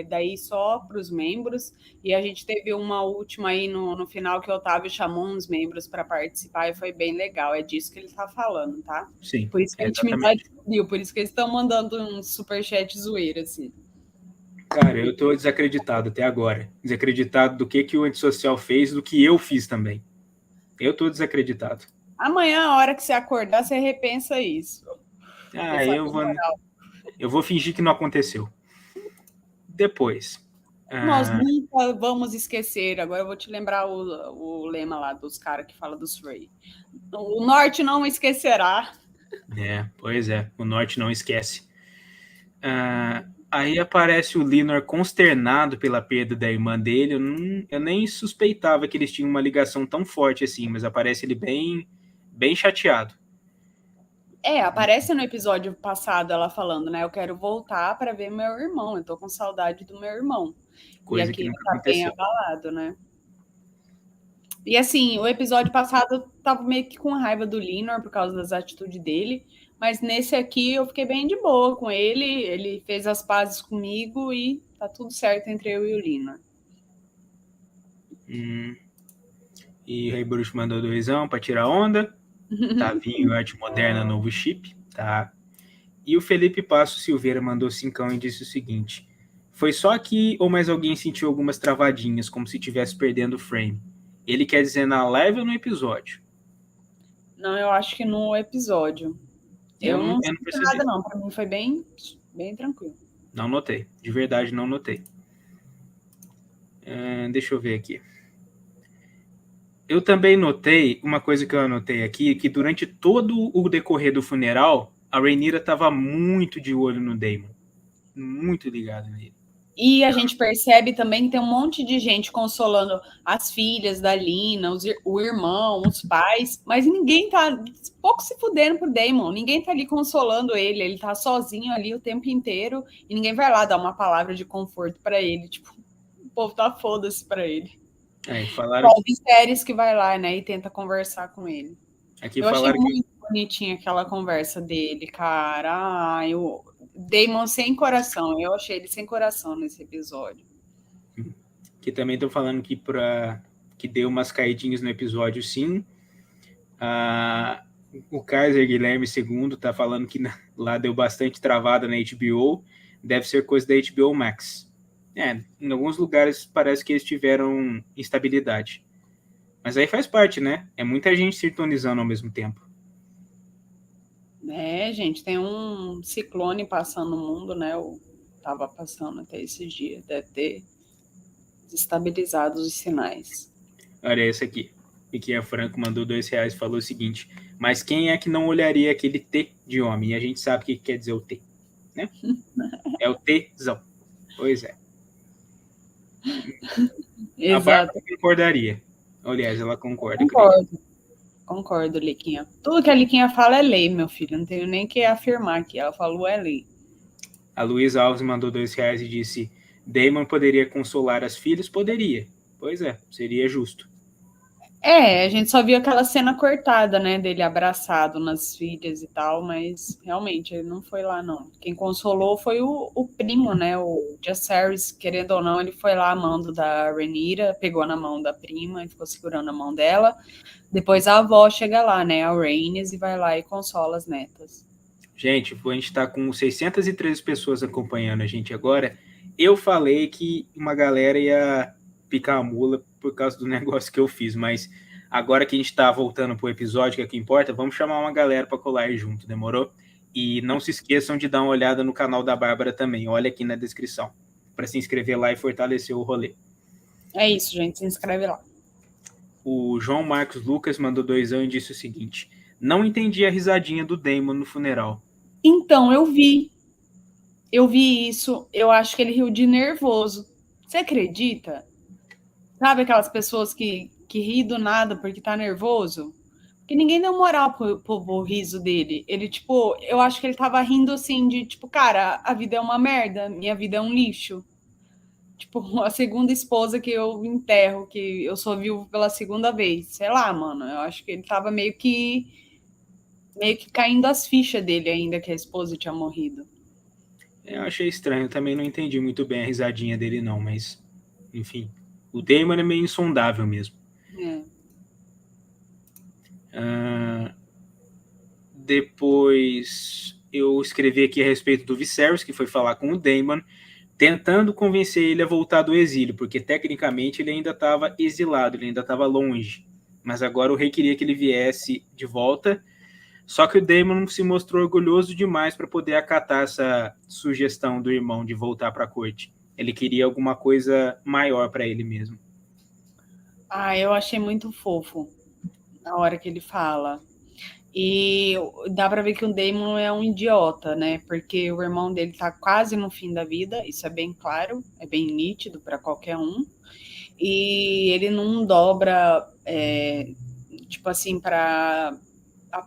daí só para os membros. E a gente teve uma última aí no final que o Otávio chamou uns membros para participar e foi bem legal. É disso que ele está falando, tá? Sim. Por isso que a intimidade subiu, por isso que eles estão mandando um superchat zoeira, assim. Cara, eu tô desacreditado até agora. Desacreditado do que o antissocial fez, do que eu fiz também. Eu tô desacreditado. Amanhã, a hora que você acordar, você repensa isso. Eu vou fingir que não aconteceu. Depois. Nós nunca vamos esquecer. Agora eu vou te lembrar o lema lá dos caras que fala dos Frey. O Norte não esquecerá. Pois é. O Norte não esquece. Aí aparece o Linor consternado pela perda da irmã dele. Eu nem suspeitava que eles tinham uma ligação tão forte assim, mas aparece ele bem, bem chateado. Aparece no episódio passado ela falando, né? Eu quero voltar para ver meu irmão. Eu tô com saudade do meu irmão. Coisa e aqui que ele nunca tá aconteceu. bem abalado, né? E assim, o episódio passado eu tava meio que com raiva do Linor por causa das atitudes dele. Mas nesse aqui eu fiquei bem de boa com ele. Ele fez as pazes comigo e tá tudo certo entre eu e o Linor. E o Rei Bruxo mandou 2 para tirar onda. Tavinho, arte moderna, novo chip. Tá. E o Felipe Passo Silveira mandou 5 e disse o seguinte: foi só aqui ou mais alguém sentiu algumas travadinhas, como se estivesse perdendo o frame? Ele quer dizer na live ou no episódio? Não, eu acho que no episódio. Eu não senti nada, não. Para mim foi bem, bem tranquilo. Não notei. De verdade, não notei. Deixa eu ver aqui. Eu também notei, uma coisa que eu anotei aqui, que durante todo o decorrer do funeral, a Rhaenyra estava muito de olho no Daemon. Muito ligada nele. E a gente percebe também que tem um monte de gente consolando as filhas da Lina, o irmão, os pais, mas ninguém tá pouco se fudendo pro Daemon, ninguém tá ali consolando ele tá sozinho ali o tempo inteiro e ninguém vai lá dar uma palavra de conforto para ele, tipo, o povo tá foda-se para ele. Falaram Só o Viserys que vai lá, né, e tenta conversar com ele. Eu achei muito bonitinha aquela conversa dele, cara. Eu Daemon sem coração. Eu achei ele sem coração nesse episódio. Que também estão falando que deu umas caidinhas no episódio, sim. O Kaiser Guilherme II tá falando que lá deu bastante travada na HBO. Deve ser coisa da HBO Max. Em alguns lugares parece que eles tiveram instabilidade. Mas aí faz parte, né? É muita gente sintonizando ao mesmo tempo. Gente, tem um ciclone passando no mundo, né? Eu tava passando até esses dias. Deve ter desestabilizado os sinais. Olha esse aqui. E que a Franco mandou R$2 e falou o seguinte: mas quem é que não olharia aquele T de homem? E a gente sabe o que quer dizer o T, né? É o Tzão. Pois é. Exato. A Bárbara concordaria. Aliás, ela concorda. Concordo, Liquinha. Tudo que a Liquinha fala é lei, meu filho. Não tenho nem que afirmar aqui. Ela falou é lei. A Luísa Alves mandou R$2 e disse: Daemon poderia consolar as filhas? Poderia. Pois é, seria justo. A gente só viu aquela cena cortada, né, dele abraçado nas filhas e tal, mas realmente ele não foi lá, não. Quem consolou foi o primo, né, o Jacaerys, querendo ou não, ele foi lá amando da Rhaenyra, pegou na mão da prima e ficou segurando a mão dela. Depois a avó chega lá, né, a Rhaenys, e vai lá e consola as netas. Gente, a gente tá com 613 pessoas acompanhando a gente agora. Eu falei que uma galera ia picar a mula por causa do negócio que eu fiz, mas agora que a gente tá voltando pro episódio, que é o que importa, vamos chamar uma galera para colar aí junto, demorou? E não se esqueçam de dar uma olhada no canal da Bárbara também, olha aqui na descrição, para se inscrever lá e fortalecer o rolê. É isso, gente, se inscreve lá. O João Marcos Lucas mandou R$2 e disse o seguinte: não entendi a risadinha do Daemon no funeral. Então, eu vi isso, eu acho que ele riu de nervoso. Você acredita? Sabe aquelas pessoas que ri do nada porque tá nervoso? Que ninguém deu moral pro riso dele. Ele, tipo, eu acho que ele tava rindo assim de, tipo, cara, a vida é uma merda, minha vida é um lixo. Tipo, a segunda esposa que eu enterro, que eu sou viúvo pela segunda vez. Sei lá, mano, eu acho que ele tava meio que caindo as fichas dele ainda que a esposa tinha morrido. Eu achei estranho, também não entendi muito bem a risadinha dele não, mas enfim, o Daemon é meio insondável mesmo. Depois eu escrevi aqui a respeito do Viserys, que foi falar com o Daemon, tentando convencer ele a voltar do exílio, porque tecnicamente ele ainda estava exilado, ele ainda estava longe, mas agora o rei queria que ele viesse de volta. Só que o Daemon se mostrou orgulhoso demais para poder acatar essa sugestão do irmão de voltar para a corte. Ele queria alguma coisa maior para ele mesmo. Eu achei muito fofo na hora que ele fala. E dá para ver que o Daemon é um idiota, né? Porque o irmão dele tá quase no fim da vida, isso é bem claro, é bem nítido para qualquer um. E ele não dobra, tipo assim, para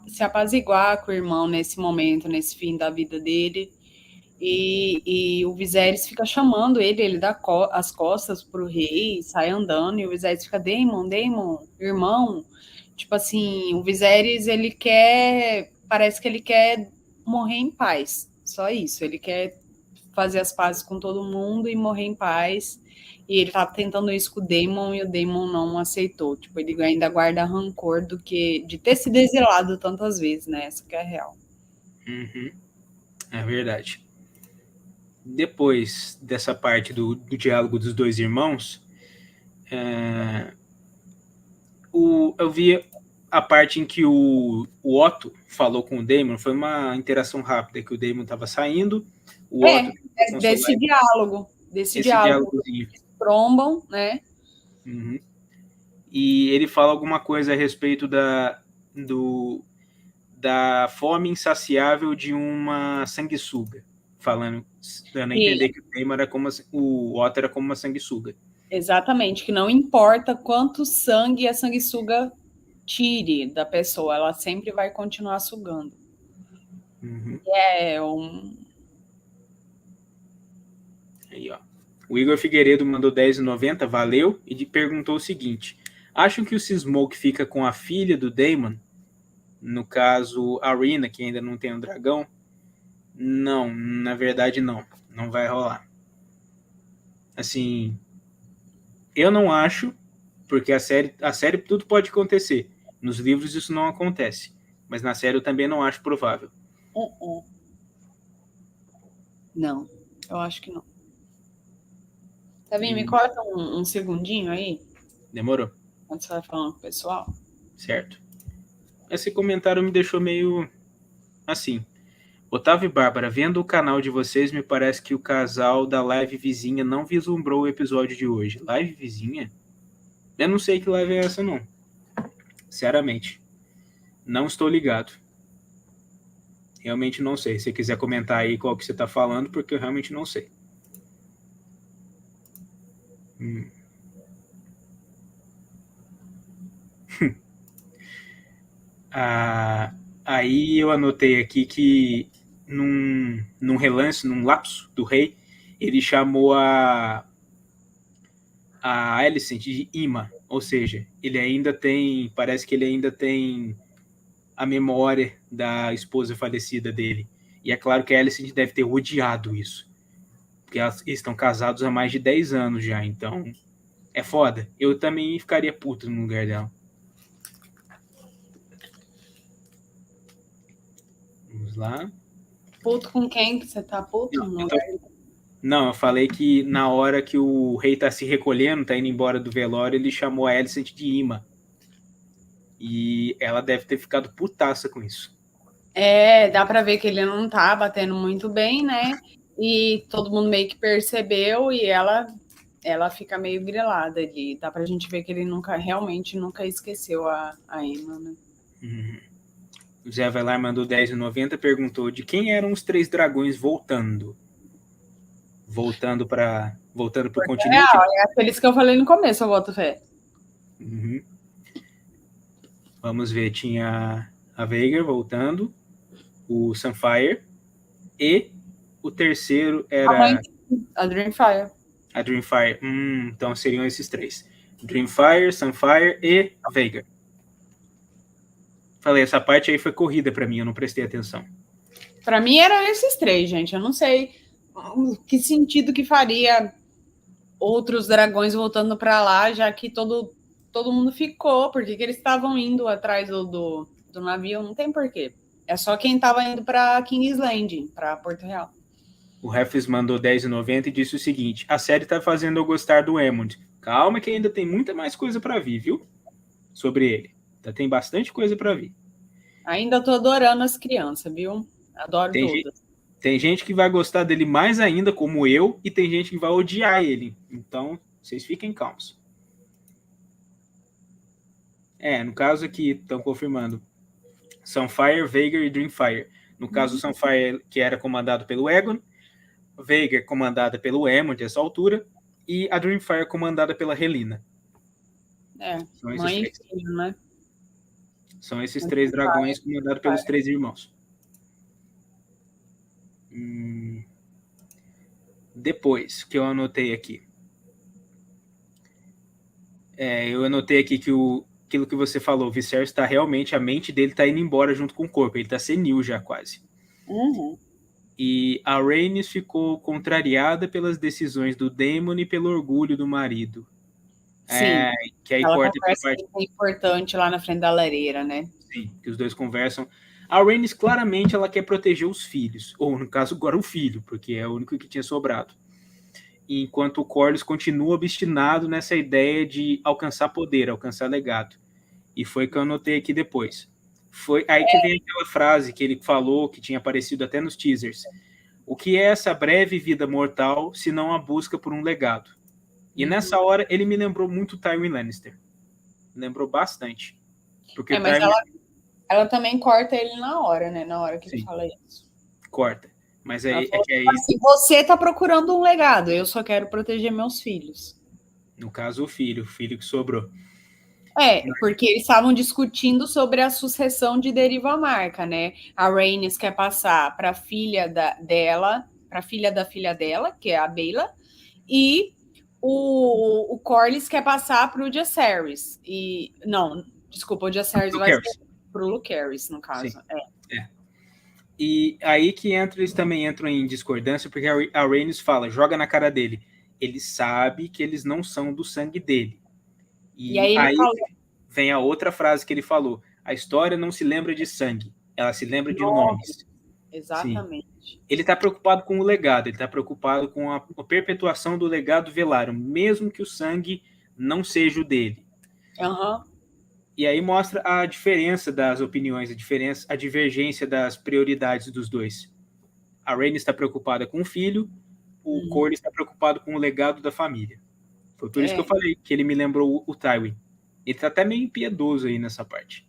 se apaziguar com o irmão nesse momento, nesse fim da vida dele. E o Viserys fica chamando ele dá as costas pro rei, sai andando, e o Viserys fica, Daemon, irmão. Tipo assim, o Viserys, parece que ele quer morrer em paz, só isso, ele quer fazer as pazes com todo mundo e morrer em paz, e ele tá tentando isso com o Daemon, e o Daemon não aceitou, tipo, ele ainda guarda rancor de ter se exilado tantas vezes, né, essa que é a real. É verdade. Depois dessa parte do diálogo dos dois irmãos, eu vi a parte em que o Otto falou com o Daemon, foi uma interação rápida, que o Daemon estava saindo, o Otto... Desse diálogo. Diálogozinho. Eles trombam, né? E ele fala alguma coisa a respeito da fome insaciável de uma sanguessuga. falando, dando a entender que o Daemon era como o Otto era como uma sanguessuga. Exatamente, que não importa quanto sangue a sanguessuga tire da pessoa, ela sempre vai continuar sugando. Uhum. É Aí, ó. O Igor Figueiredo mandou R$10,90, valeu, e perguntou o seguinte: acham que o Seasmoke fica com a filha do Daemon? No caso, a Rina, que ainda não tem um dragão? Não, na verdade não. Não vai rolar. Assim, eu não acho, porque a série tudo pode acontecer. Nos livros isso não acontece. Mas na série eu também não acho provável. Não, eu acho que não. Tá vendo? Me corta um segundinho aí. Demorou. Quando você vai falando com o pessoal. Certo. Esse comentário me deixou meio assim. Otávio e Bárbara, vendo o canal de vocês, me parece que o casal da live vizinha não vislumbrou o episódio de hoje. Live vizinha? Eu não sei que live é essa, não. Sinceramente. Não estou ligado. Realmente não sei. Se você quiser comentar aí qual que você está falando, porque eu realmente não sei. Aí eu anotei aqui que num relance, num lapso do rei, ele chamou a Alicent de Ima, ou seja, ele ainda tem, parece que ele ainda tem a memória da esposa falecida dele. E é claro que a Alicent deve ter odiado isso, porque eles estão casados há mais de 10 anos já, então é foda. Eu também ficaria puto no lugar dela. Vamos lá. Puto com quem que você tá puto? Não, eu falei que na hora que o rei tá se recolhendo, tá indo embora do velório, ele chamou a Alicent de Ima. E ela deve ter ficado putaça com isso. Dá pra ver que ele não tá batendo muito bem, né? E todo mundo meio que percebeu e ela fica meio grilada ali. Dá pra gente ver que ele realmente nunca esqueceu a Emma, né? Uhum. O Zé Velar mandou R$10,90 e perguntou de quem eram os 3 dragões voltando. Voltando pro continente. É aqueles que eu falei no começo, eu boto fé. Uhum. Vamos ver, tinha a Veigar voltando, o Sunfire e o terceiro era a Dreamfire. A Dreamfire. Então seriam esses 3. Dreamfire, Sunfire e Veigar. Falei, essa parte aí foi corrida pra mim, eu não prestei atenção. Pra mim eram esses 3, gente. Eu não sei que sentido que faria outros dragões voltando pra lá, já que todo mundo ficou. Por que eles estavam indo atrás do navio? Não tem porquê. É só quem tava indo pra King's Landing, pra Porto Real. O Refs mandou R$10,90 e disse o seguinte: a série tá fazendo eu gostar do Aemond. Calma que ainda tem muita mais coisa pra vir, viu? Sobre ele. Ainda tem bastante coisa pra vir. Ainda tô adorando as crianças, viu? Adoro todas. Tem gente que vai gostar dele mais ainda, como eu, e tem gente que vai odiar ele. Então, vocês fiquem calmos. No caso aqui, estão confirmando. Sunfire, Veigar e Dreamfire. No caso, Sunfire, que era comandado pelo Aegon, Veigar comandada pelo Aemond a essa altura, e a Dreamfire comandada pela Helena. São Mãe e filho, né? São esses 3 dragões comandados pelos 3 irmãos. Depois, que eu anotei aqui. Eu anotei aqui que aquilo que você falou, o Viserys está realmente, a mente dele está indo embora junto com o corpo, ele está senil já quase. Uhum. E a Rhaenys ficou contrariada pelas decisões do Daemon e pelo orgulho do marido. Sim. Que aí ela corta conversa parte... que é importante lá na frente da lareira, né? Sim, que os dois conversam. A Rhaenys, claramente, ela quer proteger os filhos. Ou, no caso, agora o filho, porque é o único que tinha sobrado. Enquanto o Corlys continua obstinado nessa ideia de alcançar poder, alcançar legado. E foi que eu anotei aqui depois. Foi aí que vem aquela frase que ele falou, que tinha aparecido até nos teasers. O que é essa breve vida mortal, se não a busca por um legado? E nessa hora, ele me lembrou muito Tywin Lannister. Me lembrou bastante. Porque mas ela também corta ele na hora, né? Na hora que ele fala isso. Corta. Mas Ela aí é falou que aí, assim, você tá procurando um legado, eu só quero proteger meus filhos. no caso, o filho que sobrou. Porque eles estavam discutindo sobre a sucessão de Deriva-Marca, né? A Rhaenys quer passar para a filha dela, para a filha da filha dela, que é a Baela, e o Corlys quer passar para o Jacaerys. E não, desculpa, o Jacaerys vai ser para o Lucerys, no caso. É. E aí que eles também entram em discordância, porque a Rhaenys fala, joga na cara dele. Ele sabe que eles não são do sangue dele. E aí ele falou, vem a outra frase que ele falou. A história não se lembra de sangue, ela se lembra de nomes. Exatamente. Sim. Ele está preocupado com o legado, ele está preocupado com a perpetuação do legado Velaryon, mesmo que o sangue não seja o dele. E aí mostra a diferença das opiniões, a divergência das prioridades dos dois. A Rhaenys está preocupada com o filho, o Corlys está preocupado com o legado da família. Foi por isso que eu falei que ele me lembrou o Tywin. Ele tá até meio impiedoso aí nessa parte.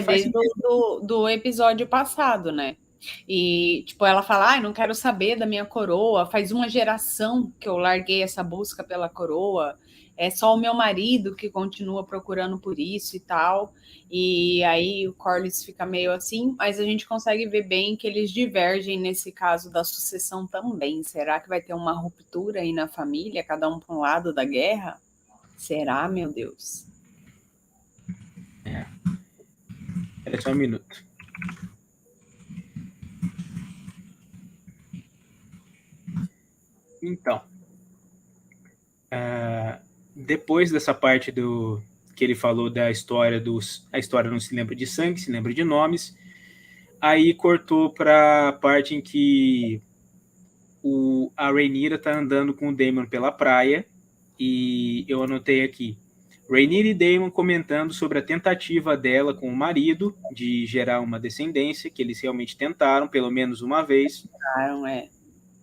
Desde do episódio passado, né? E, tipo, ela fala, não quero saber da minha coroa, faz uma geração que eu larguei essa busca pela coroa, é só o meu marido que continua procurando por isso e tal. E aí o Corlys fica meio assim, mas a gente consegue ver bem que eles divergem nesse caso da sucessão também. Será que vai ter uma ruptura aí na família, cada um para um lado da guerra? Será, meu Deus? É só um minuto. Então, depois dessa parte que ele falou da história a história não se lembra de sangue, se lembra de nomes, aí cortou para a parte em que a Rhaenyra tá andando com o Daemon pela praia, e eu anotei aqui, Rhaenyra e Daemon comentando sobre a tentativa dela com o marido de gerar uma descendência, que eles realmente tentaram pelo menos uma vez.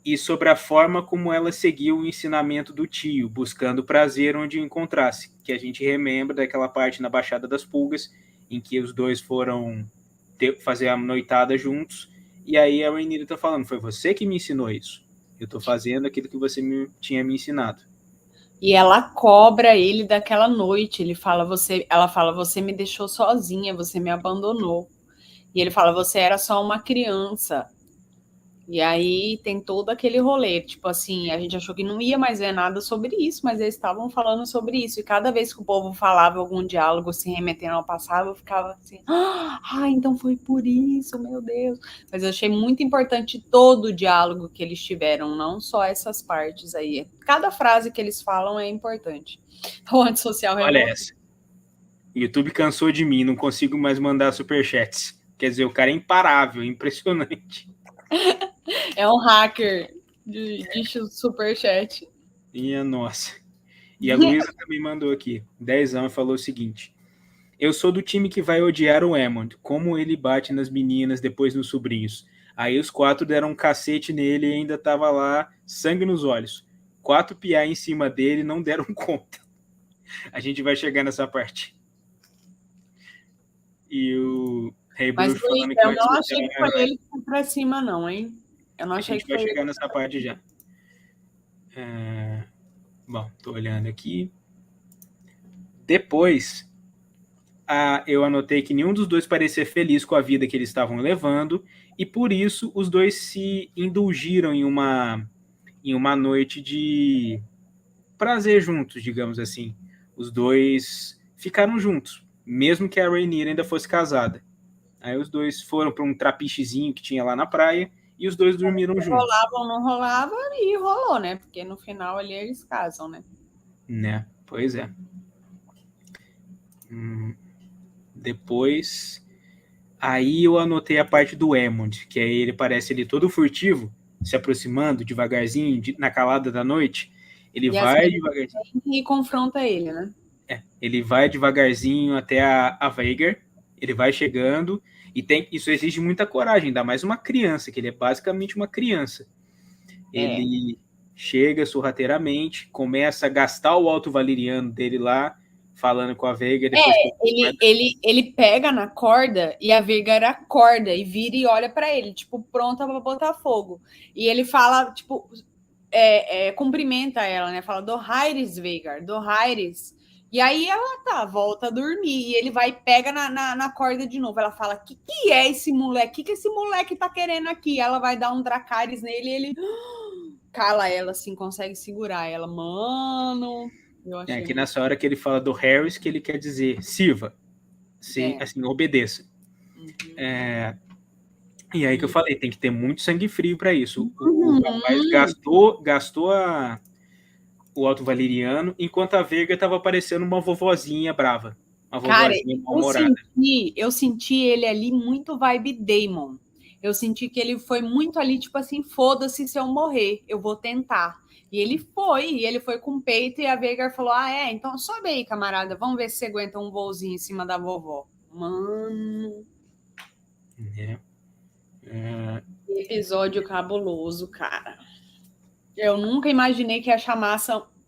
E sobre a forma como ela seguiu o ensinamento do tio, buscando prazer onde o encontrasse, que a gente remembra daquela parte na Baixada das Pulgas, em que os dois foram fazer a noitada juntos, e aí a Rhaenyra tá falando, foi você que me ensinou isso, eu tô fazendo aquilo que você tinha me ensinado. E ela cobra ele daquela noite, ela fala, você me deixou sozinha, você me abandonou. E ele fala, você era só uma criança. E aí tem todo aquele rolê, tipo assim, a gente achou que não ia mais ver nada sobre isso, mas eles estavam falando sobre isso. E cada vez que o povo falava algum diálogo se remetendo ao passado, eu ficava assim, então foi por isso, meu Deus. Mas eu achei muito importante todo o diálogo que eles tiveram, não só essas partes aí. Cada frase que eles falam é importante. O antissocial Olha essa. O YouTube cansou de mim, não consigo mais mandar superchats. Quer dizer, o cara é imparável, impressionante. É um hacker de superchat. Minha nossa. E a Luísa também mandou aqui, 10 anos, e falou o seguinte, eu sou do time que vai odiar o Aemond, como ele bate nas meninas, depois nos sobrinhos. Aí os 4 deram um cacete nele e ainda tava lá, sangue nos olhos. 4 piá em cima dele não deram conta. A gente vai chegar nessa parte. E o Rei Bruxo falando que eu não achei que foi ele que foi pra cima, não, hein? Eu não achei que foi ele. A gente vai chegar nessa parte já. Bom, tô olhando aqui. Depois, eu anotei que nenhum dos dois parecia feliz com a vida que eles estavam levando, e por isso os dois se indulgiram em uma noite de prazer juntos, digamos assim. Os dois ficaram juntos, mesmo que a Rhaenyra ainda fosse casada. Aí os dois foram para um trapichezinho que tinha lá na praia e os dois dormiram juntos. Rolava ou não rolava e rolou, né? Porque no final ali eles casam, né? Né, pois é. Depois, aí eu anotei a parte do Aemond, que aí ele parece ele todo furtivo, se aproximando devagarzinho, na calada da noite. Ele vai devagarzinho. E confronta ele, né? Ele vai devagarzinho até a Vhagar, ele vai chegando, e isso exige muita coragem, ainda mais uma criança, que ele é basicamente uma criança. Ele chega sorrateiramente, começa a gastar o alto valeriano dele lá, falando com a Veiga. Depois ele pega na corda e a Veiga acorda e vira e olha para ele, tipo, pronta para botar fogo. E ele fala, tipo, cumprimenta ela, né? Fala, Dohaires, Veigar, Dohaires. E aí ela volta a dormir. E ele vai e pega na corda de novo. Ela fala, que é esse moleque? Que esse moleque tá querendo aqui? Ela vai dar um Dracarys nele e ele cala ela, assim, consegue segurar ela. Mano... É que nessa hora que ele fala do Harris, que ele quer dizer sirva, assim, obedeça. Uhum. E aí que eu falei, tem que ter muito sangue frio para isso. O rapaz gastou o Alto Valeriano, enquanto a Veiga estava parecendo uma vovozinha brava. Uma vovozinha mal-humorada. Eu senti ele ali muito vibe Daemon. Eu senti que ele foi muito ali, tipo assim, foda-se se eu morrer, eu vou tentar. E ele foi com o peito, e a Veigar falou, então sobe aí, camarada, vamos ver se você aguenta um voozinho em cima da vovó. Mano... Episódio cabuloso, cara. Eu nunca imaginei que ia chamar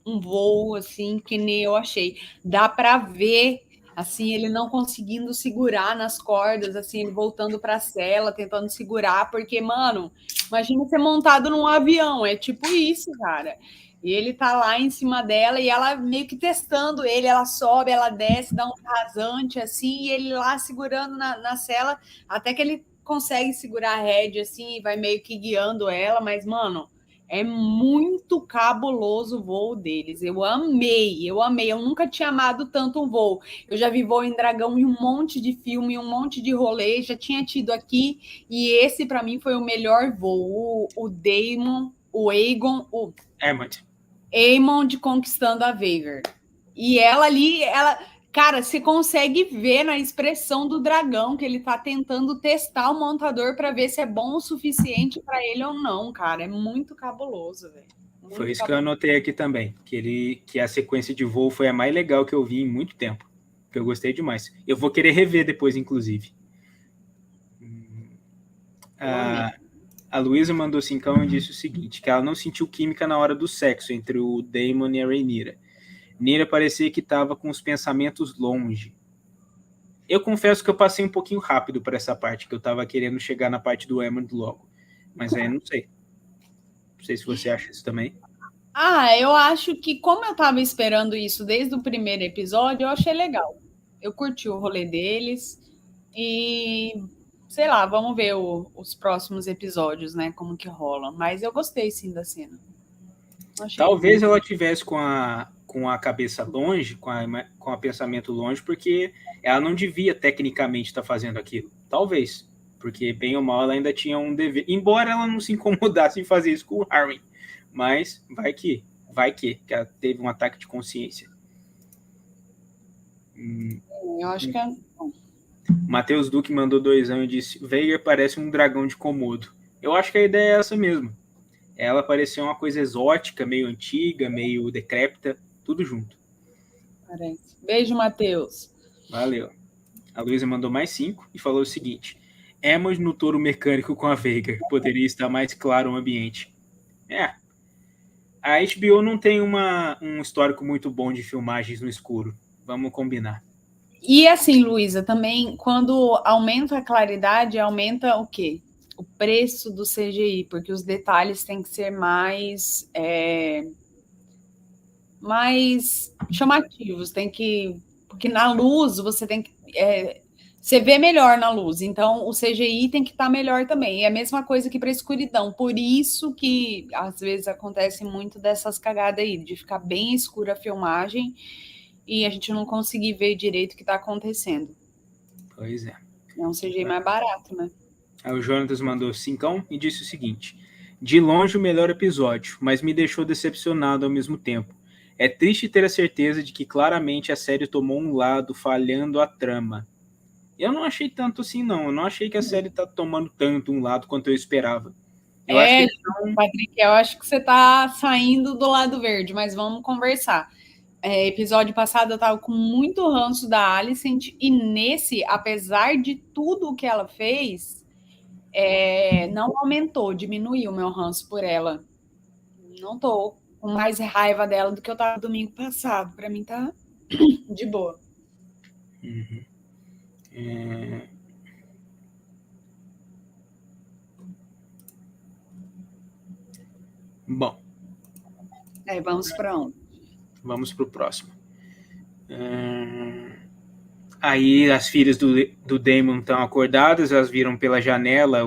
um voo, assim, que nem eu achei. Dá pra ver... assim, ele não conseguindo segurar nas cordas, assim, ele voltando para a cela, tentando segurar, porque, mano, imagina ser montado num avião, é tipo isso, cara. E ele tá lá em cima dela e ela meio que testando ele, ela sobe, ela desce, dá um rasante, assim, e ele lá segurando na cela, até que ele consegue segurar a rédea, assim, e vai meio que guiando ela, mas, mano... é muito cabuloso o voo deles. Eu amei. Eu nunca tinha amado tanto um voo. Eu já vi voo em dragão em um monte de filme, um monte de rolê, já tinha tido aqui, e esse para mim foi o melhor voo. O Daemon, o Aegon, o Aemond conquistando a Veigar. E ela ali, cara, você consegue ver na expressão do dragão que ele tá tentando testar o montador para ver se é bom o suficiente para ele ou não, cara. É muito cabuloso, velho. Foi isso que eu anotei aqui também, que a sequência de voo foi a mais legal que eu vi em muito tempo, que eu gostei demais. Eu vou querer rever depois, inclusive. A Luísa mandou 5 e disse o seguinte, que ela não sentiu química na hora do sexo entre o Daemon e a Rhaenyra. Nyra parecia que estava com os pensamentos longe. Eu confesso que eu passei um pouquinho rápido para essa parte, que eu estava querendo chegar na parte do Aemond logo. Mas aí não sei. Não sei se você acha isso também. Eu acho que, como eu estava esperando isso desde o primeiro episódio, eu achei legal. Eu curti o rolê deles. E, sei lá, vamos ver os próximos episódios, né? Como que rola. Mas eu gostei, sim, da cena. Talvez ela tivesse com a cabeça longe, com a pensamento longe, porque ela não devia tecnicamente estar fazendo aquilo. Talvez. Porque, bem ou mal, ela ainda tinha um dever. Embora ela não se incomodasse em fazer isso com o Harry. Mas vai que ela teve um ataque de consciência. Eu acho que é... Matheus Duque mandou 2 e disse: Veigar parece um dragão de Komodo. Eu acho que a ideia é essa mesmo. Ela parecia uma coisa exótica, meio antiga, meio decrépita, tudo junto. Parece. Beijo, Matheus. Valeu. A Luísa mandou mais 5 e falou o seguinte: Emos no touro mecânico com a Veigar. Poderia estar mais claro o ambiente. A HBO não tem um histórico muito bom de filmagens no escuro. Vamos combinar. E assim, Luísa, também, quando aumenta a claridade, aumenta o quê? O preço do CGI, porque os detalhes têm que ser mais chamativos, porque na luz você tem que você vê melhor na luz, então o CGI tem que estar melhor também. É a mesma coisa que para escuridão, por isso que às vezes acontece muito dessas cagadas aí, de ficar bem escura a filmagem e a gente não conseguir ver direito o que está acontecendo. Pois é. É um CGI mais barato, né? Aí o Jonatas mandou 5 e disse o seguinte: de longe o melhor episódio, mas me deixou decepcionado ao mesmo tempo. É triste ter a certeza de que claramente a série tomou um lado, falhando a trama. Eu não achei tanto assim, não. Eu não achei que a série tá tomando tanto um lado quanto eu esperava. Patrick, eu acho que você tá saindo do lado verde, mas vamos conversar. Episódio passado eu tava com muito ranço da Alicent, e nesse, apesar de tudo o que ela fez, não aumentou, diminuiu o meu ranço por ela. Não tô com mais raiva dela do que eu tava domingo passado. Pra mim tá De boa. Uhum. Bom. Vamos para onde? Vamos para o próximo. Aí as filhas do Daemon estão acordadas, elas viram pela janela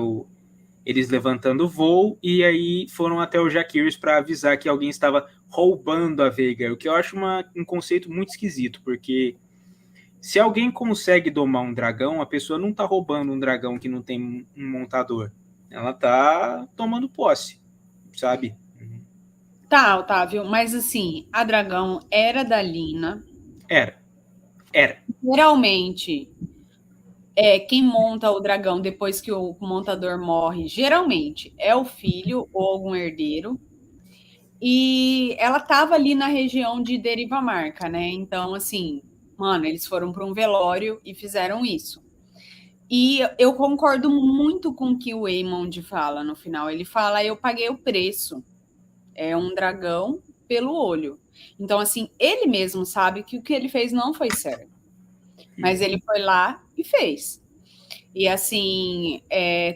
eles levantando o voo, e aí foram até o Jaehaerys para avisar que alguém estava roubando a Veigar, o que eu acho um conceito muito esquisito, porque se alguém consegue domar um dragão, a pessoa não está roubando um dragão que não tem um montador. Ela está tomando posse, sabe? Tá, Otávio, mas assim, a dragão era da Lina. Era. Geralmente, quem monta o dragão depois que o montador morre, geralmente é o filho ou algum herdeiro. E ela estava ali na região de Deriva Marca, né? Então, assim, mano, eles foram para um velório e fizeram isso. E eu concordo muito com o que o Aemond fala no final. Ele fala: eu paguei o preço. É um dragão pelo olho. Então, assim, ele mesmo sabe que o que ele fez não foi certo. Mas ele foi lá e fez. E assim,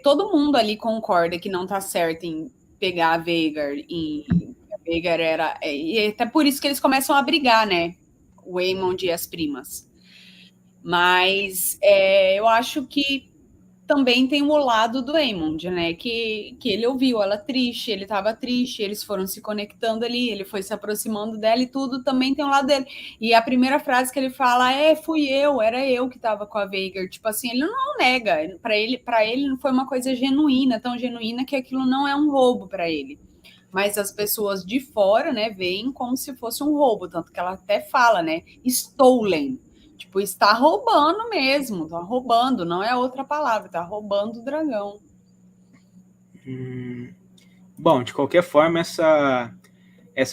todo mundo ali concorda que não tá certo em pegar a Veigar. A Veigar era. E até por isso que eles começam a brigar, né? O Aemond e as primas. Mas eu acho que também tem o lado do Aemond, né? Que ele ouviu ela triste, ele estava triste, eles foram se conectando ali, ele foi se aproximando dela e tudo também tem um lado dele. E a primeira frase que ele fala fui eu, era eu que estava com a Veigar. Tipo assim, ele não nega. Para ele não foi uma coisa genuína, tão genuína que aquilo não é um roubo para ele. Mas as pessoas de fora, né, veem como se fosse um roubo, tanto que ela até fala, né, stolen. Tipo, está roubando mesmo, está roubando, não é outra palavra, está roubando o dragão. Bom, de qualquer forma, essa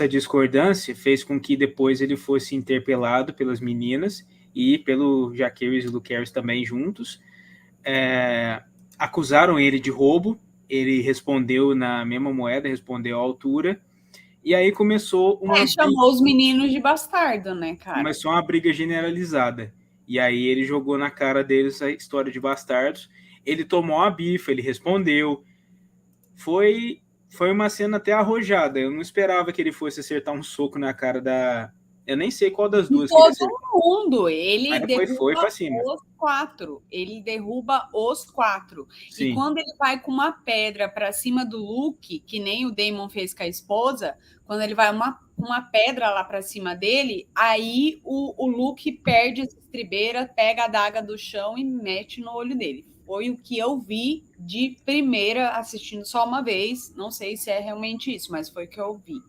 discordância fez com que depois ele fosse interpelado pelas meninas e pelo Jaehaerys e Lucerys também juntos. Acusaram ele de roubo, ele respondeu na mesma moeda, respondeu à altura, e aí começou chamou os meninos de bastardo, né, cara? Começou uma briga generalizada. E aí ele jogou na cara deles a história de bastardos. Ele tomou a bifa, ele respondeu. Foi uma cena até arrojada. Eu não esperava que ele fosse acertar um soco na cara da... Eu nem sei qual das duas que ele acertou. Todo mundo. Ele foi pra cima. Os 4. Ele derruba os 4. Sim. E quando ele vai com uma pedra para cima do Luke, que nem o Daemon fez com a esposa, quando ele vai uma pedra lá para cima dele, aí o Luke perde a estribeira, pega a adaga do chão e mete no olho dele. Foi o que eu vi de primeira, assistindo só uma vez. Não sei se é realmente isso, mas foi o que eu vi.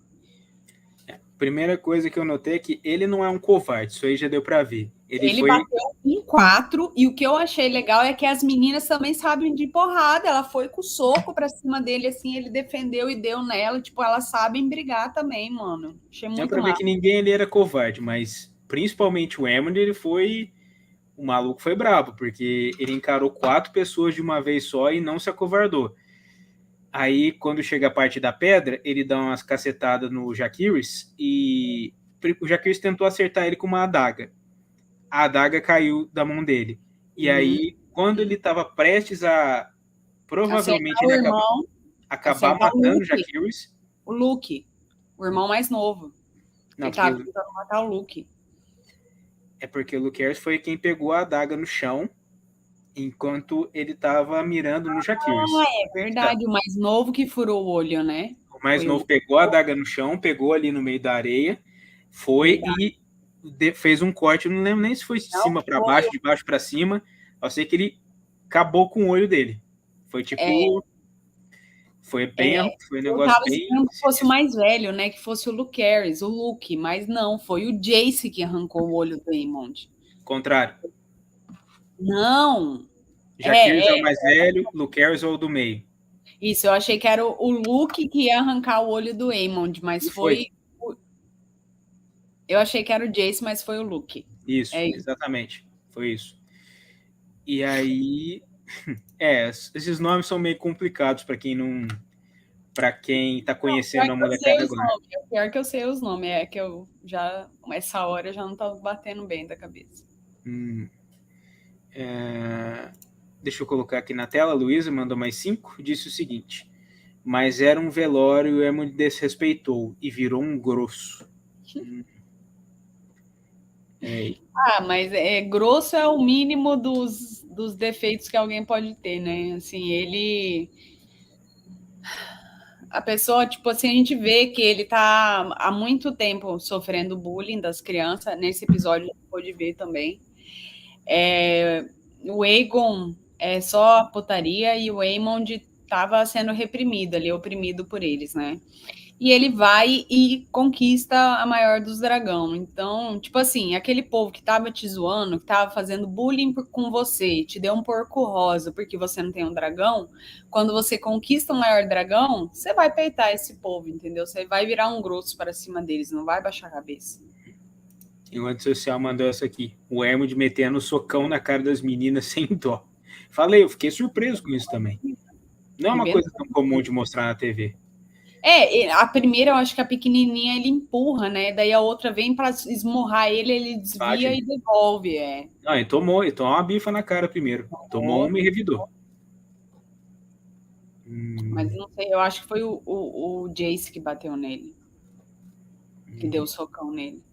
Primeira coisa que eu notei é que ele não é um covarde, isso aí já deu para ver. Ele bateu em 4, e o que eu achei legal é que as meninas também sabem de porrada. Ela foi com o soco pra cima dele, assim, ele defendeu e deu nela. Tipo, elas sabem brigar também, mano. Achei muito pra ver que ninguém ali era covarde, mas principalmente o Aemond, o maluco foi brabo, porque ele encarou 4 pessoas de uma vez só e não se acovardou. Aí, quando chega a parte da pedra, ele dá umas cacetadas no Jaehaerys e o Jaehaerys tentou acertar ele com uma adaga. A adaga caiu da mão dele. E aí, quando ele estava prestes a provavelmente ele acabar matando o Jaehaerys. O Luke, o irmão mais novo. Não, ele estava tentando matar o Luke. É porque o Lucerys foi quem pegou a adaga no chão enquanto ele estava mirando no Jaehaerys. É verdade, o mais novo que furou o olho, né? O mais novo pegou a adaga no chão, pegou ali no meio da areia, foi e fez um corte, eu não lembro nem se foi de cima para baixo, de baixo para cima, eu sei que ele acabou com o olho dele. Foi tipo... Foi um negócio bem... que fosse o mais velho, né? Que fosse o Lucerys, o Luke, mas não, foi o Jace que arrancou o olho do Aemond. Contrário. Não. Jaehaerys é o mais velho, Lucerys é o do meio. Isso, eu achei que era o Luke que ia arrancar o olho do Aemond, mas foi... Eu achei que era o Jace, mas foi o Luke. Isso, exatamente. Foi isso. E aí... esses nomes são meio complicados para quem não para quem está conhecendo a molecada agora. Pior que eu sei os nomes, é que eu já, essa hora, já não tá batendo bem da cabeça. Deixa eu colocar aqui na tela, a Luísa mandou mais 5, disse o seguinte: mas era um velório e o Emo desrespeitou e virou um grosso. Mas grosso é o mínimo dos defeitos que alguém pode ter, né? Assim, ele... A pessoa, tipo assim, a gente vê que ele tá há muito tempo sofrendo bullying das crianças. Nesse episódio a gente pode ver também. O Aegon é só putaria e o Aemond estava sendo reprimido ali, oprimido por eles, né? E ele vai e conquista a maior dos dragão. Então, tipo assim, aquele povo que tava te zoando, que tava fazendo bullying com você, te deu um porco rosa porque você não tem um dragão, quando você conquista o maior dragão, você vai peitar esse povo, entendeu? Você vai virar um grosso para cima deles, não vai baixar a cabeça. E o antissocial mandou essa aqui. O Emo metendo socão na cara das meninas sem dó. Falei, eu fiquei surpreso com isso também. Não é uma coisa tão comum de mostrar na TV. A primeira, eu acho que a pequenininha ele empurra, né? Daí a outra vem para esmurrar ele desvia e devolve. Não, ele tomou uma bifa na cara primeiro. Tomou uma e revidou. Mas não sei, eu acho que foi o Jace que bateu nele. Que deu o socão nele.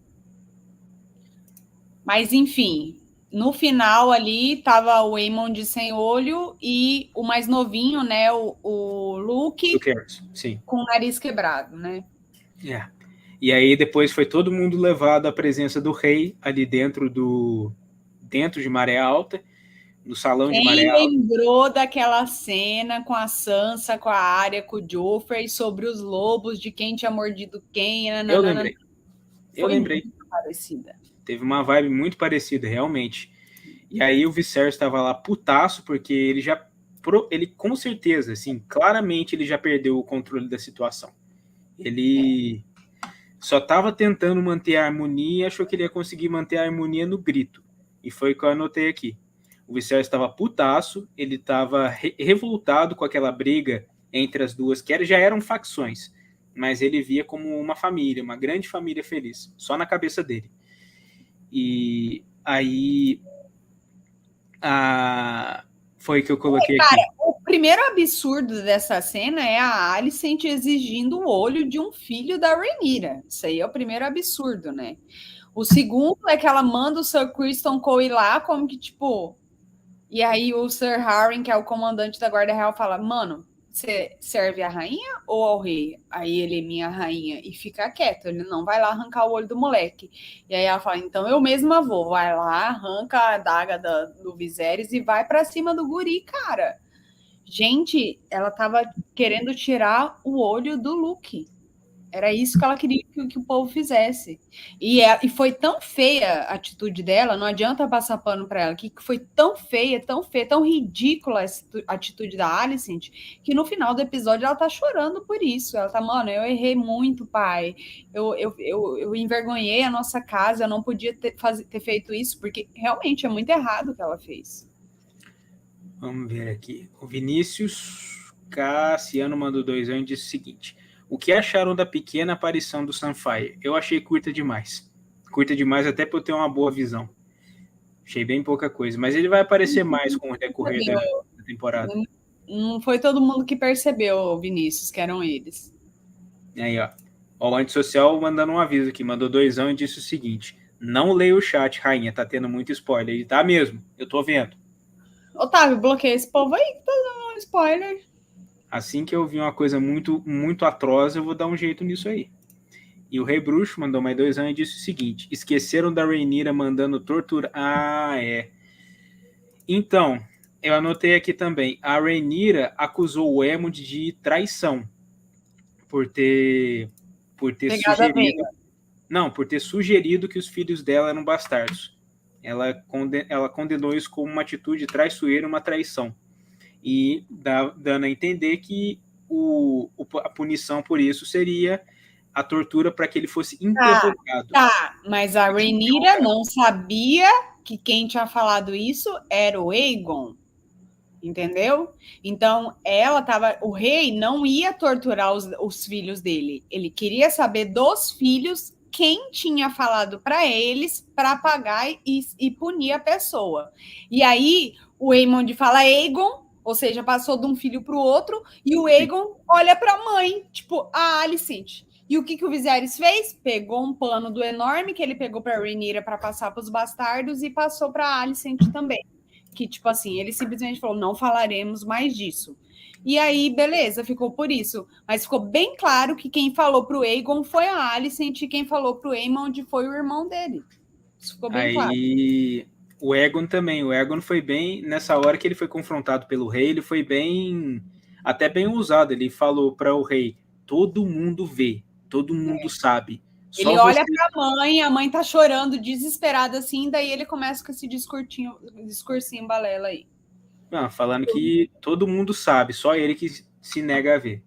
Mas, enfim, no final ali tava o Aemond sem olho e o mais novinho, né? O Luke sim, com o nariz quebrado, né? E aí depois foi todo mundo levado à presença do rei ali dentro de Maré Alta, no salão de Maré Alta. Quem lembrou daquela cena com a Sansa, com a Arya, com o Joffrey, sobre os lobos, de quem tinha mordido quem? Eu lembrei. Muito parecida. Teve uma vibe muito parecida, realmente. E aí o Viserys estava lá putaço, porque ele com certeza, assim, claramente ele já perdeu o controle da situação. Ele só estava tentando manter a harmonia e achou que ele ia conseguir manter a harmonia no grito. E foi o que eu anotei aqui. O Viserys estava putaço, ele estava revoltado com aquela briga entre as duas, que já eram facções, mas ele via como uma família, uma grande família feliz, só na cabeça dele. E aí foi que eu coloquei aqui. Cara, o primeiro absurdo dessa cena é a Alicent exigindo o olho de um filho da Rhaenyra. Isso aí é o primeiro absurdo, né? O segundo é que ela manda o Sir Criston Cole ir lá, como que, tipo... E aí o Sir Harren, que é o comandante da Guarda Real, fala, mano, você serve a rainha ou ao rei? Aí ele, minha rainha, e fica quieto, ele não vai lá arrancar o olho do moleque. E aí ela fala, então eu mesma vou, vai lá, arranca a adaga do Viserys e vai pra cima do guri, cara. Gente, ela tava querendo tirar o olho do Luke. Era isso que ela queria que o povo fizesse. E foi tão feia a atitude dela, não adianta passar pano para ela, que foi tão feia, tão ridícula a atitude da Alicent, que no final do episódio ela tá chorando por isso. Ela tá, mano, eu errei muito, pai. Eu envergonhei a nossa casa, eu não podia ter feito isso, porque realmente é muito errado o que ela fez. Vamos ver aqui. O Vinícius Cassiano mandou 2 anos e disse o seguinte: o que acharam da pequena aparição do Sunfire? Eu achei curta demais. Curta demais até para eu ter uma boa visão. Achei bem pouca coisa. Mas ele vai aparecer mais com o decorrer da temporada. Não foi todo mundo que percebeu, Vinícius, que eram eles. Aí, ó. O antissocial mandando um aviso aqui. Mandou 2 anos e disse o seguinte: não leia o chat, rainha. Tá tendo muito spoiler. Ele tá mesmo. Eu tô vendo. Otávio, bloqueia esse povo aí que tá dando spoiler. Assim que eu vi uma coisa muito, muito atroz, eu vou dar um jeito nisso aí. E o Rei Bruxo mandou mais 2 anos e disse o seguinte: esqueceram da Rhaenyra mandando tortura. Então, eu anotei aqui também. A Rhaenyra acusou o Aemond de traição por ter sugerido. Não, por ter sugerido que os filhos dela eram bastardos. Ela condenou isso como uma atitude traiçoeira, uma traição. E dando a entender que a punição por isso seria a tortura para que ele fosse interrogado. Mas a Rhaenyra não sabia que quem tinha falado isso era o Aegon. entendeu? Então, o rei não ia torturar os filhos dele. Ele queria saber dos filhos quem tinha falado para eles para pagar e punir a pessoa. E aí, o Aemond fala Aegon, ou seja, passou de um filho para o outro, e o Aegon olha para a mãe, tipo, a Alicent. E o que o Viserys fez? Pegou um pano do enorme que ele pegou para a Rhaenyra para passar para os bastardos e passou para a Alicent também. Que, tipo assim, ele simplesmente falou, não falaremos mais disso. E aí, beleza, ficou por isso. Mas ficou bem claro que quem falou pro Aegon foi a Alicent e quem falou pro Aemond foi o irmão dele. Isso ficou bem claro. Aí o Aegon também. O Aegon foi bem, nessa hora que ele foi confrontado pelo rei, ele foi bem, até bem ousado. Ele falou para o rei, todo mundo vê, todo mundo sabe. Ele olha para a mãe tá chorando, desesperada assim, daí ele começa com esse discursinho balela aí. Não, falando que todo mundo sabe, só ele que se nega a ver.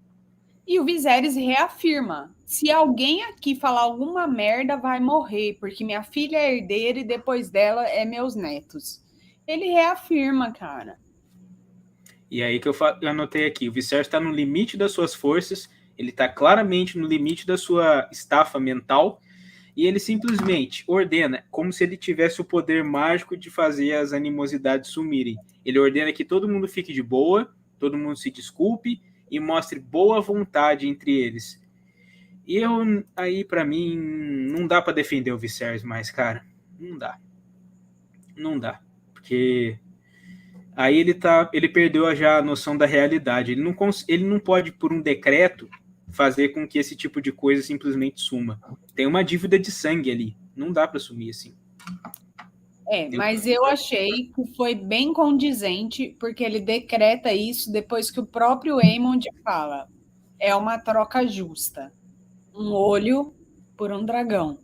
E o Viserys reafirma, se alguém aqui falar alguma merda, vai morrer, porque minha filha é herdeira e depois dela é meus netos. Ele reafirma, cara. E aí que eu anotei aqui, o Viserys está no limite das suas forças, ele está claramente no limite da sua estafa mental, e ele simplesmente ordena, como se ele tivesse o poder mágico de fazer as animosidades sumirem. Ele ordena que todo mundo fique de boa, todo mundo se desculpe e mostre boa vontade entre eles. E aí, para mim, não dá para defender o Viserys mais, cara. Não dá. Não dá. Porque aí ele perdeu já a noção da realidade. Ele não pode, por um decreto, fazer com que esse tipo de coisa simplesmente suma. Tem uma dívida de sangue ali. Não dá para sumir assim. Mas eu achei que foi bem condizente, porque ele decreta isso depois que o próprio Aemond fala. É uma troca justa. Um olho por um dragão.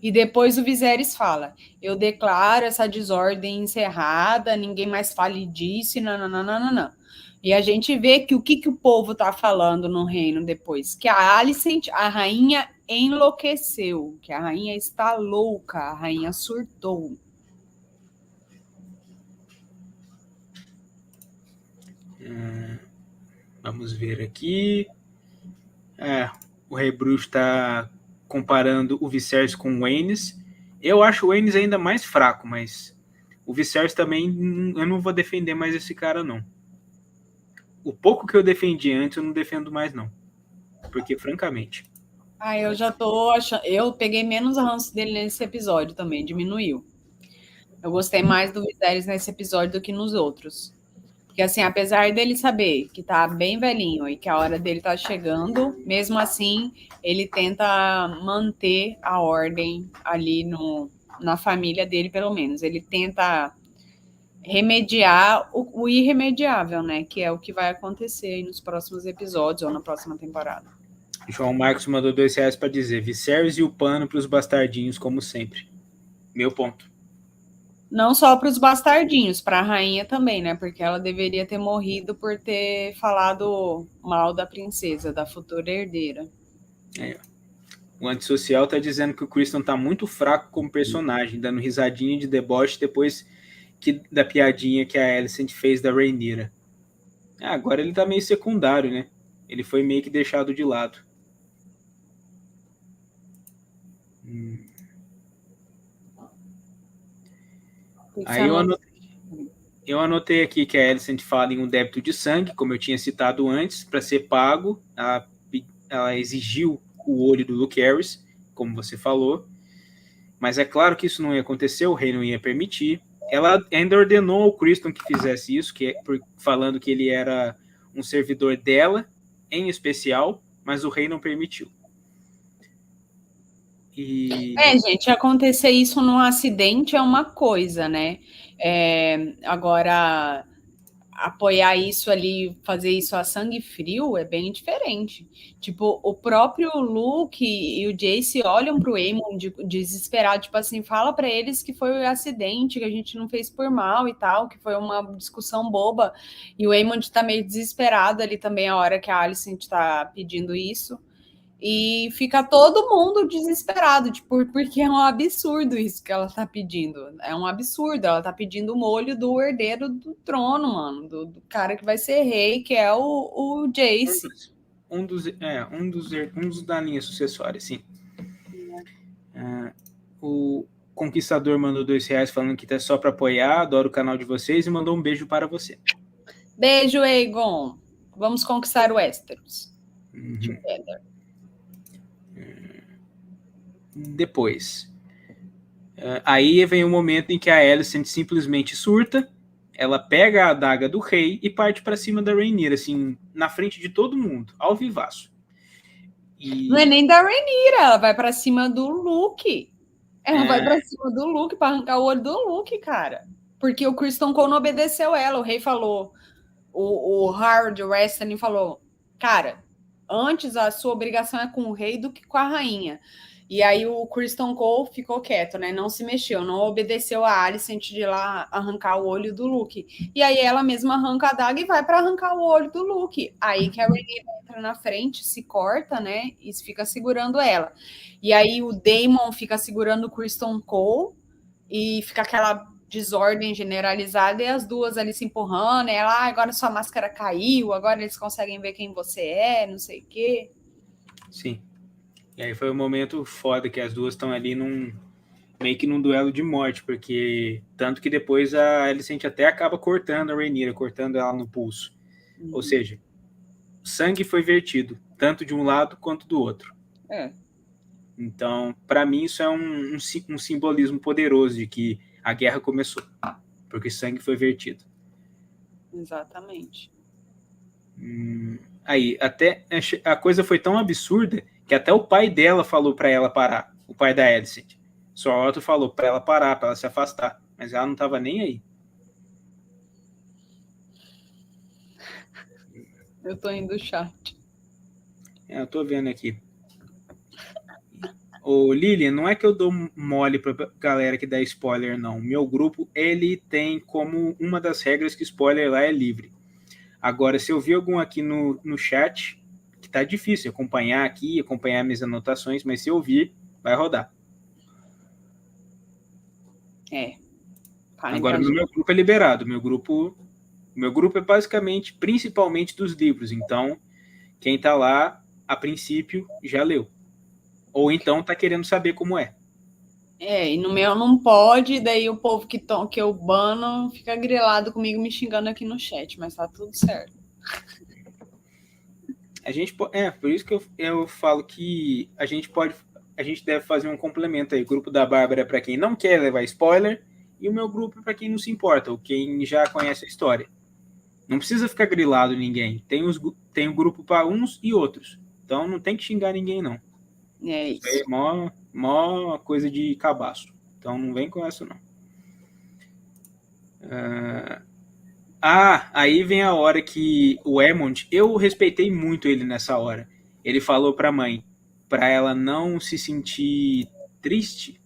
E depois o Viserys fala, eu declaro essa desordem encerrada, ninguém mais fale disso, não. E a gente vê que o que o povo tá falando no reino depois? Que a Alicent, a rainha, enlouqueceu, que a rainha está louca, a rainha surtou. Vamos ver aqui. O Rei Bruxo está comparando o Viserys com o Aenys. Eu acho o Aenys ainda mais fraco, mas o Viserys também, eu não vou defender mais esse cara, não. O pouco que eu defendi antes, eu não defendo mais, não. Porque, francamente... eu já tô achando... Eu peguei menos ranço dele nesse episódio também, diminuiu. Eu gostei mais do Viserys nesse episódio do que nos outros. Porque, assim, apesar dele saber que tá bem velhinho e que a hora dele tá chegando, mesmo assim, ele tenta manter a ordem ali na família dele, pelo menos. Ele tenta remediar o irremediável, né? Que é o que vai acontecer aí nos próximos episódios ou na próxima temporada. João Marcos mandou R$2 para dizer Viserys e o pano para os bastardinhos, como sempre. Meu ponto. Não só para os bastardinhos, para a rainha também, né? Porque ela deveria ter morrido por ter falado mal da princesa, da futura herdeira. O antissocial tá dizendo que o Criston tá muito fraco como personagem, dando risadinha de deboche depois da piadinha que a Alicent fez da Rhaenyra. Agora ele tá meio secundário, né? Ele foi meio que deixado de lado. Aí eu anotei aqui que a Alicent fala em um débito de sangue, como eu tinha citado antes, para ser pago. Ela exigiu o olho do Luke Harris, como você falou. Mas é claro que isso não ia acontecer, o rei não ia permitir. Ela ainda ordenou ao Criston que fizesse isso, falando que ele era um servidor dela, em especial, mas o rei não permitiu. Gente, acontecer isso num acidente é uma coisa, né? Agora, apoiar isso ali, fazer isso a sangue frio é bem diferente. Tipo, o próprio Luke e o Jace olham pro Aemond desesperado, tipo assim, fala para eles que foi um acidente, que a gente não fez por mal e tal, que foi uma discussão boba. E o Aemond tá meio desesperado ali também a hora que a Alicent tá pedindo isso. E fica todo mundo desesperado, tipo, porque é um absurdo isso que ela tá pedindo. É um absurdo. Ela tá pedindo o molho do herdeiro do trono, mano. Do cara que vai ser rei, que é o Jace. Um dos da linha sucessória, sim. O Conquistador mandou R$2 falando que tá só para apoiar, adoro o canal de vocês e mandou um beijo para você. Beijo, Aegon. Vamos conquistar o Westeros. Depois. Aí vem o momento em que a Alicent simplesmente surta, ela pega a adaga do rei e parte para cima da Rhaenyra, assim, na frente de todo mundo, ao vivaço. Não é nem da Rhaenyra, ela vai para cima do Luke. Ela vai para cima do Luke para arrancar o olho do Luke, cara. Porque o Criston Cole não obedeceu ela. O rei falou, o Howard Weston falou, cara, antes a sua obrigação é com o rei do que com a rainha. E aí o Criston Cole ficou quieto, né? Não se mexeu, não obedeceu a Alicent de ir lá arrancar o olho do Luke. E aí ela mesma arranca a daga e vai para arrancar o olho do Luke. Aí que a Rhaenyra entra na frente, se corta, né? E fica segurando ela. E aí o Daemon fica segurando o Criston Cole e fica aquela desordem generalizada e as duas ali se empurrando. E ela, agora sua máscara caiu, agora eles conseguem ver quem você é, não sei o quê. Sim. E aí foi um momento foda que as duas estão ali meio que num duelo de morte, porque tanto que depois a Alicent até acaba cortando a Rhaenyra, cortando ela no pulso. Ou seja, sangue foi vertido, tanto de um lado quanto do outro. Então, para mim, isso é um simbolismo poderoso de que a guerra começou, porque sangue foi vertido. Exatamente. Aí, até a coisa foi tão absurda que até o pai dela falou para ela parar, o pai da Alicent. Só Otto falou para ela parar, para ela se afastar, mas ela não estava nem aí. Eu tô indo no chat. Eu tô vendo aqui. Ô, Lilian, não é que eu dou mole pra galera que dá spoiler, não. Meu grupo, ele tem como uma das regras que spoiler lá é livre. Agora, se eu vi algum aqui no chat, que tá difícil acompanhar aqui, acompanhar minhas anotações, mas se eu vir, vai rodar. Agora, no meu grupo é liberado. Meu grupo é basicamente, principalmente dos livros. Então, quem tá lá, a princípio, já leu. Ou então tá querendo saber como é. E no meu não pode, daí o povo que eu bano fica grilado comigo, me xingando aqui no chat, mas tá tudo certo. Por isso que eu falo que a gente deve fazer um complemento aí. O grupo da Bárbara é para quem não quer levar spoiler e o meu grupo é para quem não se importa, ou quem já conhece a história. Não precisa ficar grilado ninguém. Tem o grupo para uns e outros. Então não tem que xingar ninguém, não. É isso. É mó coisa de cabaço. Então não vem com essa, não. Aí vem a hora que o Aemond, eu respeitei muito ele nessa hora. Ele falou pra mãe, pra ela não se sentir triste,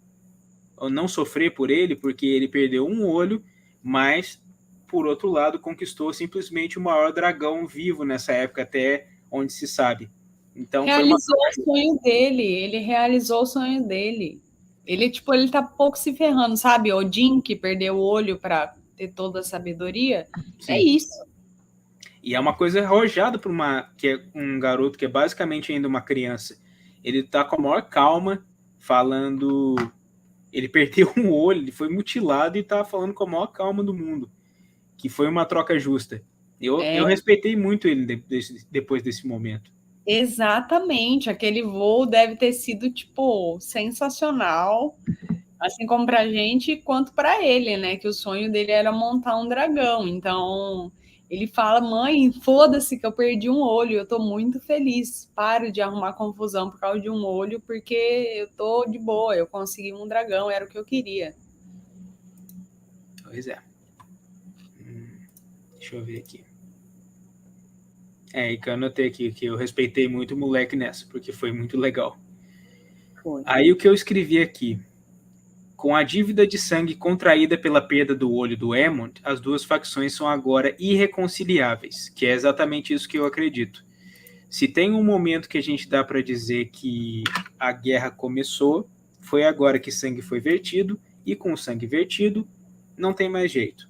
ou não sofrer por ele, porque ele perdeu um olho, mas, por outro lado, conquistou simplesmente o maior dragão vivo nessa época, até onde se sabe. Então, realizou o sonho dele, ele realizou o sonho dele. Ele tá pouco se ferrando, sabe? Odin, que perdeu o olho pra ter toda a sabedoria. Sim. É isso. E é uma coisa arrojada para um garoto que é basicamente ainda uma criança. Ele tá com a maior calma, falando... Ele perdeu um olho, ele foi mutilado e tá falando com a maior calma do mundo. Que foi uma troca justa. Eu respeitei muito ele depois desse momento. Exatamente. Aquele voo deve ter sido, sensacional. Assim como pra gente, quanto para ele, né? Que o sonho dele era montar um dragão. Então, ele fala, mãe, foda-se que eu perdi um olho, eu tô muito feliz. Paro de arrumar confusão por causa de um olho, porque eu tô de boa, eu consegui um dragão, era o que eu queria. Pois é. Deixa eu ver aqui. E que eu anotei aqui, que eu respeitei muito o moleque nessa, porque foi muito legal. Foi. Aí o que eu escrevi aqui. Com a dívida de sangue contraída pela perda do olho do Aemond, as duas facções são agora irreconciliáveis, que é exatamente isso que eu acredito. Se tem um momento que a gente dá para dizer que a guerra começou, foi agora que sangue foi vertido, e com o sangue vertido, não tem mais jeito.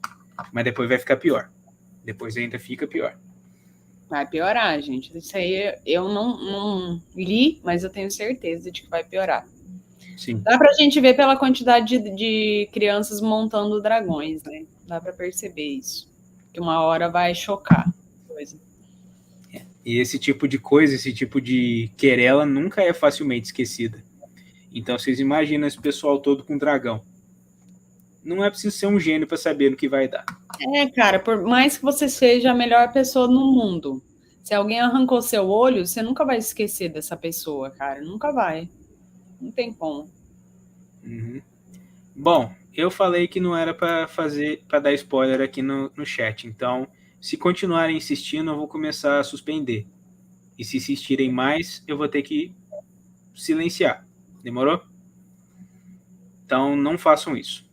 Mas depois vai ficar pior. Depois ainda fica pior. Vai piorar, gente. Isso aí eu não li, mas eu tenho certeza de que vai piorar. Sim. Dá pra gente ver pela quantidade de crianças montando dragões, né? Dá pra perceber isso. Que uma hora vai chocar. Coisa. E esse tipo de coisa, esse tipo de querela nunca é facilmente esquecida. Então vocês imaginam esse pessoal todo com dragão. Não é preciso ser um gênio para saber no que vai dar. Cara, por mais que você seja a melhor pessoa no mundo, se alguém arrancou seu olho, você nunca vai esquecer dessa pessoa, cara. Nunca vai. Não tem como. Uhum. Bom, eu falei que não era para dar spoiler aqui no chat. Então, se continuarem insistindo, eu vou começar a suspender. E se insistirem mais, eu vou ter que silenciar. Demorou? Então, não façam isso.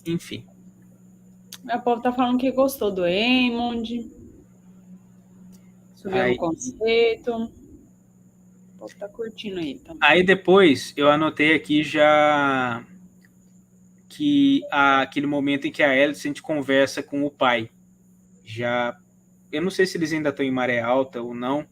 Enfim. O povo tá falando que gostou do Aemond. Subiu no conceito. O povo tá curtindo aí também. Aí depois eu anotei aqui já que aquele momento em que a Alicent conversa com o pai. Já, eu não sei se eles ainda estão em maré alta ou não.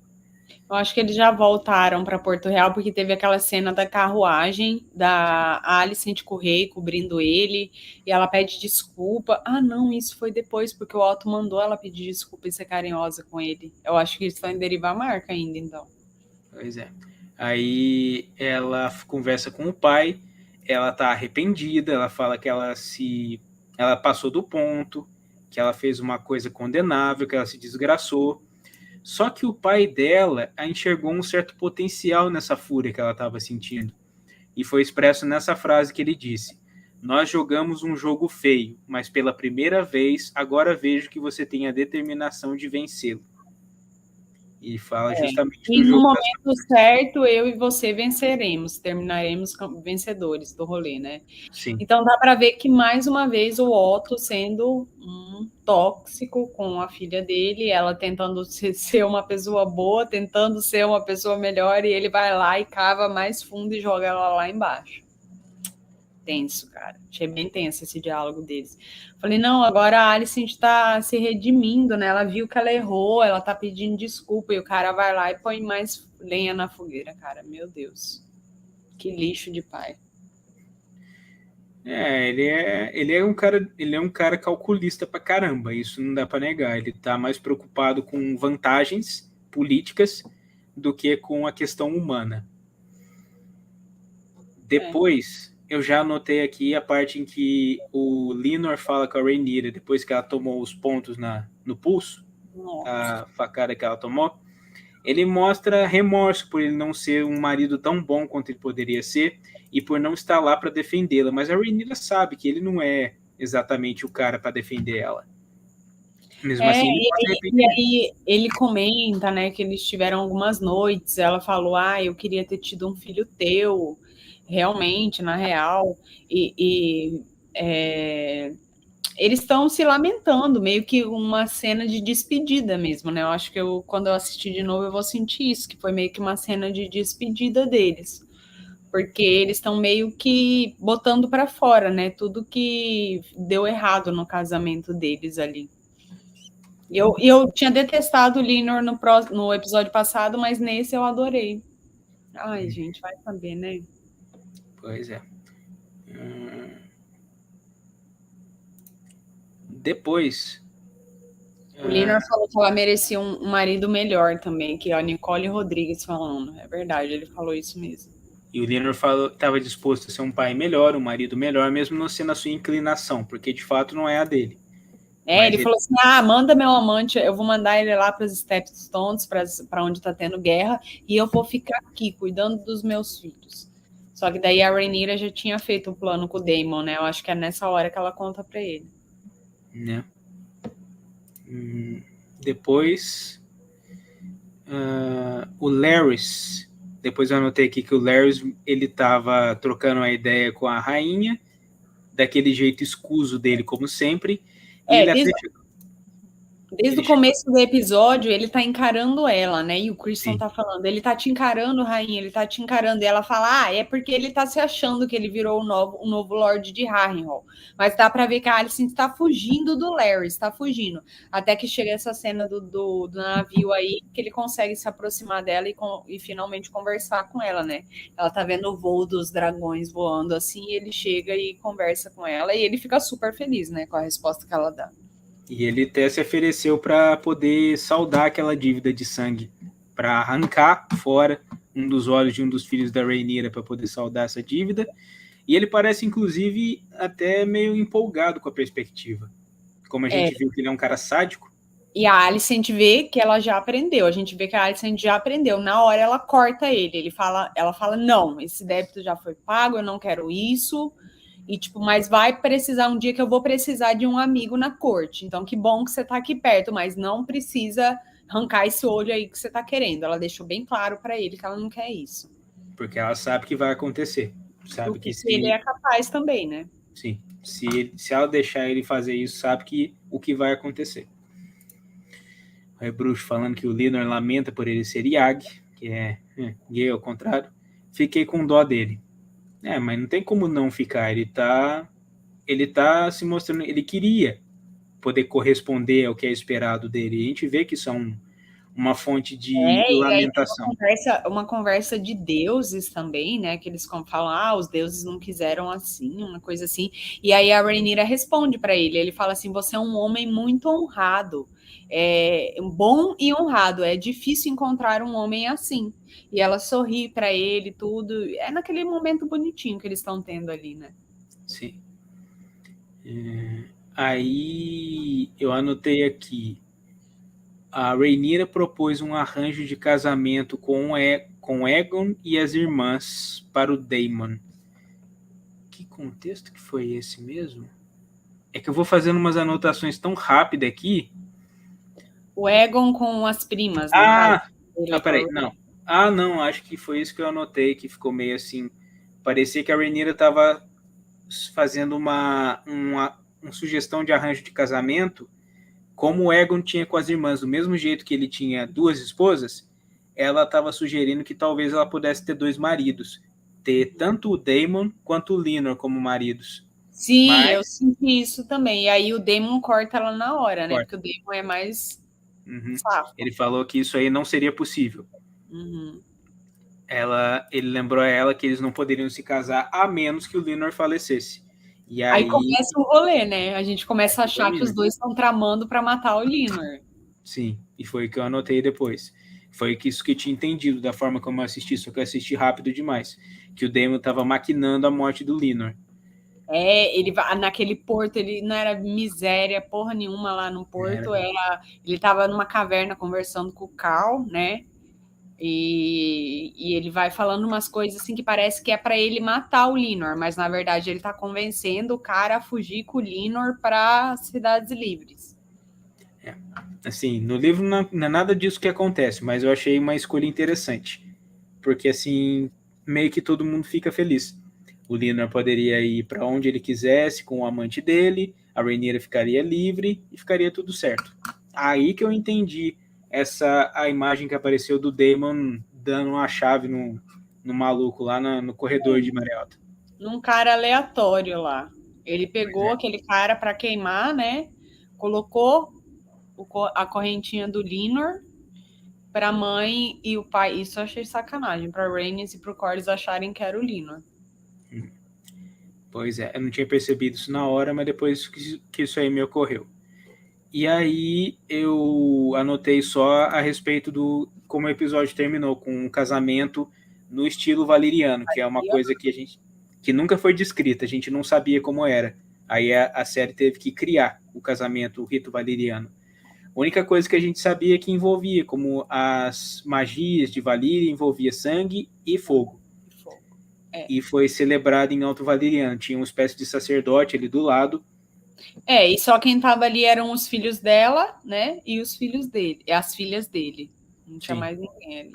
Eu acho que eles já voltaram para Porto Real, porque teve aquela cena da carruagem da Alicent com o rei cobrindo ele, e ela pede desculpa. Ah, não, isso foi depois, porque o Otto mandou ela pedir desculpa e ser carinhosa com ele. Eu acho que eles estão em derivar a marca ainda, então. Pois é. Aí ela conversa com o pai, ela tá arrependida, ela fala que ela passou do ponto, que ela fez uma coisa condenável, que ela se desgraçou. Só que o pai dela enxergou um certo potencial nessa fúria que ela estava sentindo. E foi expresso nessa frase que ele disse: nós jogamos um jogo feio, mas pela primeira vez, agora vejo que você tem a determinação de vencê-lo. E fala justamente do e jogo. No momento certo, eu e você venceremos, terminaremos vencedores do rolê, né? Sim. Então dá para ver que, mais uma vez, o Otto sendo um tóxico com a filha dele, ela tentando ser uma pessoa boa, tentando ser uma pessoa melhor, e ele vai lá e cava mais fundo e joga ela lá embaixo. Tenso, cara. Achei bem tenso esse diálogo deles. Falei, não, agora a Alicent tá se redimindo, né? Ela viu que ela errou, ela tá pedindo desculpa, e o cara vai lá e põe mais lenha na fogueira, cara. Meu Deus. Que lixo de pai. Ele é um cara calculista pra caramba, isso não dá pra negar. Ele tá mais preocupado com vantagens políticas do que com a questão humana. Depois, eu já anotei aqui a parte em que o Linor fala com a Rhaenyra, depois que ela tomou os pontos no pulso, a facada que ela tomou, ele mostra remorso por ele não ser um marido tão bom quanto ele poderia ser e por não estar lá para defendê-la. Mas a Rhaenyra sabe que ele não é exatamente o cara para defender ela. Mesmo assim, e aí ele comenta, né, que eles tiveram algumas noites. Ela falou: eu queria ter tido um filho teu, realmente, na real. Eles estão se lamentando, meio que uma cena de despedida mesmo, né? Eu acho que quando eu assistir de novo, eu vou sentir isso, que foi meio que uma cena de despedida deles. Porque eles estão meio que botando para fora, né? Tudo que deu errado no casamento deles ali. Eu tinha detestado o Linor no episódio passado, mas nesse eu adorei. Ai, gente, vai saber, né? Pois é. Depois... O Linor falou que ela merecia um marido melhor também, que é a Nicole Rodrigues falando. É verdade, ele falou isso mesmo. E o Linor falou que estava disposto a ser um pai melhor, um marido melhor, mesmo não sendo a sua inclinação, porque de fato não é a dele. Ele falou assim: manda meu amante, eu vou mandar ele lá para as Stepstones, para onde está tendo guerra, e eu vou ficar aqui cuidando dos meus filhos. Só que daí a Rhaenyra já tinha feito o plano com o Daemon, né? Eu acho que é nessa hora que ela conta para ele. Né? Depois, o Larys. Depois eu anotei aqui que o Larys, ele estava trocando a ideia com a rainha, daquele jeito escuso dele, como sempre. Desde o começo do episódio, ele tá encarando ela, né? E o Criston tá falando, ele tá te encarando, rainha, ele tá te encarando. E ela fala, é porque ele tá se achando que ele virou o novo Lorde de Harrenhal. Mas dá pra ver que a Alicent tá fugindo do Larry, está fugindo. Até que chega essa cena do navio aí, que ele consegue se aproximar dela e finalmente conversar com ela, né? Ela tá vendo o voo dos dragões voando assim, e ele chega e conversa com ela, e ele fica super feliz, né, com a resposta que ela dá. E ele até se ofereceu para poder saldar aquela dívida de sangue, para arrancar fora um dos olhos de um dos filhos da Rhaenyra para poder saldar essa dívida. E ele parece, inclusive, até meio empolgado com a perspectiva. Como a gente viu que ele é um cara sádico. E a Alicent vê que ela já aprendeu. A gente vê que a Alicent já aprendeu. Na hora ela corta ele. Ela fala, não, esse débito já foi pago, eu não quero isso. E, tipo, mas vai precisar um dia que eu vou precisar de um amigo na corte. Então, que bom que você tá aqui perto, mas não precisa arrancar esse olho aí que você tá querendo. Ela deixou bem claro para ele que ela não quer isso. Porque ela sabe que vai acontecer. Sabe que ele é capaz também, né? Sim. Se ela deixar ele fazer isso, sabe que o que vai acontecer. O Rebruxo falando que o Líder lamenta por ele ser Yag, que é gay ao contrário. Fiquei com dó dele. Mas não tem como não ficar. Ele tá se mostrando. Ele queria poder corresponder ao que é esperado dele. E a gente vê que isso é uma fonte de lamentação. E aí uma conversa de deuses também, né? Que eles falam, os deuses não quiseram assim, uma coisa assim. E aí a Rhaenyra responde para ele. Ele fala assim: você é um homem muito honrado, bom e honrado. É difícil encontrar um homem assim. E ela sorri para ele, tudo. É naquele momento bonitinho que eles estão tendo ali, né? Sim. Aí eu anotei aqui. A Rhaenyra propôs um arranjo de casamento com Aegon e as irmãs para o Daemon. Que contexto que foi esse mesmo? É que eu vou fazendo umas anotações tão rápidas aqui. O Aegon com as primas, peraí, não. Não, acho que foi isso que eu anotei, que ficou meio assim. Parecia que a Rhaenyra estava fazendo uma sugestão de arranjo de casamento, como o Aegon tinha com as irmãs, do mesmo jeito que ele tinha duas esposas, ela estava sugerindo que talvez ela pudesse ter dois maridos, ter tanto o Daemon quanto o Líenor como maridos. Sim, eu senti isso também. E aí o Daemon corta ela na hora, né? Porque o Daemon é mais safo. Ele falou que isso aí não seria possível. Ele lembrou a ela que eles não poderiam se casar a menos que o Líenor falecesse. E aí começa o rolê, né? A gente começa a achar que os dois estão tramando para matar o Líenor. Sim, e foi o que eu anotei depois. Foi isso que eu tinha entendido da forma como eu assisti, só que eu assisti rápido demais. Que o Daemon estava maquinando a morte do Líenor. Ele vai naquele porto, ele não era miséria porra nenhuma lá no porto, ele estava numa caverna conversando com o Cal, né? E ele vai falando umas coisas assim que parece que é para ele matar o Líenor, mas na verdade ele está convencendo o cara a fugir com o Líenor para Cidades Livres. Assim, no livro não é nada disso que acontece, mas eu achei uma escolha interessante. Porque assim, meio que todo mundo fica feliz. O Líenor poderia ir para onde ele quisesse com o amante dele, a Rhaenyra ficaria livre e ficaria tudo certo. Aí que eu entendi a imagem que apareceu do Daemon dando uma chave no maluco lá no corredor de Maré Alta. Num cara aleatório lá. Ele pegou aquele cara para queimar, né? Colocou a correntinha do Líenor para a mãe e o pai. Isso eu achei sacanagem. Para Rhaenys e para o Corlys acharem que era o Líenor. Pois é, eu não tinha percebido isso na hora, mas depois que isso aí me ocorreu. E aí eu anotei só a respeito do como o episódio terminou, com um casamento no estilo valeriano, que é uma coisa que nunca foi descrita, a gente não sabia como era. Aí a série teve que criar o casamento, o rito valeriano. A única coisa que a gente sabia que envolvia, como as magias de Valíria, envolvia sangue e fogo. E foi celebrado em Alto Valeriano. Tinha uma espécie de sacerdote ali do lado. E só quem tava ali eram os filhos dela, né? E os filhos dele, as filhas dele. Não tinha mais ninguém ali.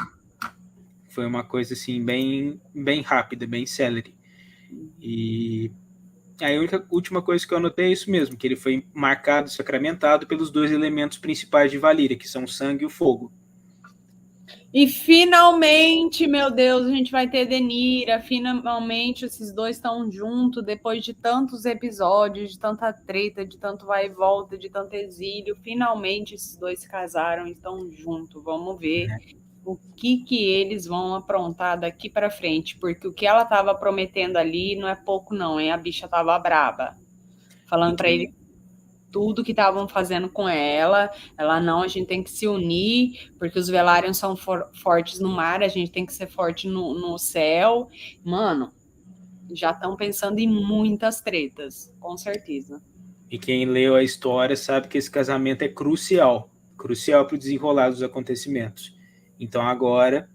Foi uma coisa assim, bem rápida, bem célere. E Aí a última coisa que eu anotei é isso mesmo, que ele foi marcado, sacramentado pelos dois elementos principais de Valíria, que são o sangue e o fogo. E finalmente, meu Deus, a gente vai ter Denira. Finalmente esses dois estão juntos depois de tantos episódios, de tanta treta, de tanto vai e volta, de tanto exílio. Finalmente esses dois se casaram e estão juntos. Vamos ver o que eles vão aprontar daqui para frente, porque o que ela estava prometendo ali não é pouco não, hein? A bicha tava braba. Falando para ele tudo que estavam fazendo com ela. Ela, não, a gente tem que se unir, porque os Velaryon são fortes no mar, a gente tem que ser forte no céu. Mano, já estão pensando em muitas tretas, com certeza. E quem leu a história sabe que esse casamento é crucial para o desenrolar dos acontecimentos. Então agora,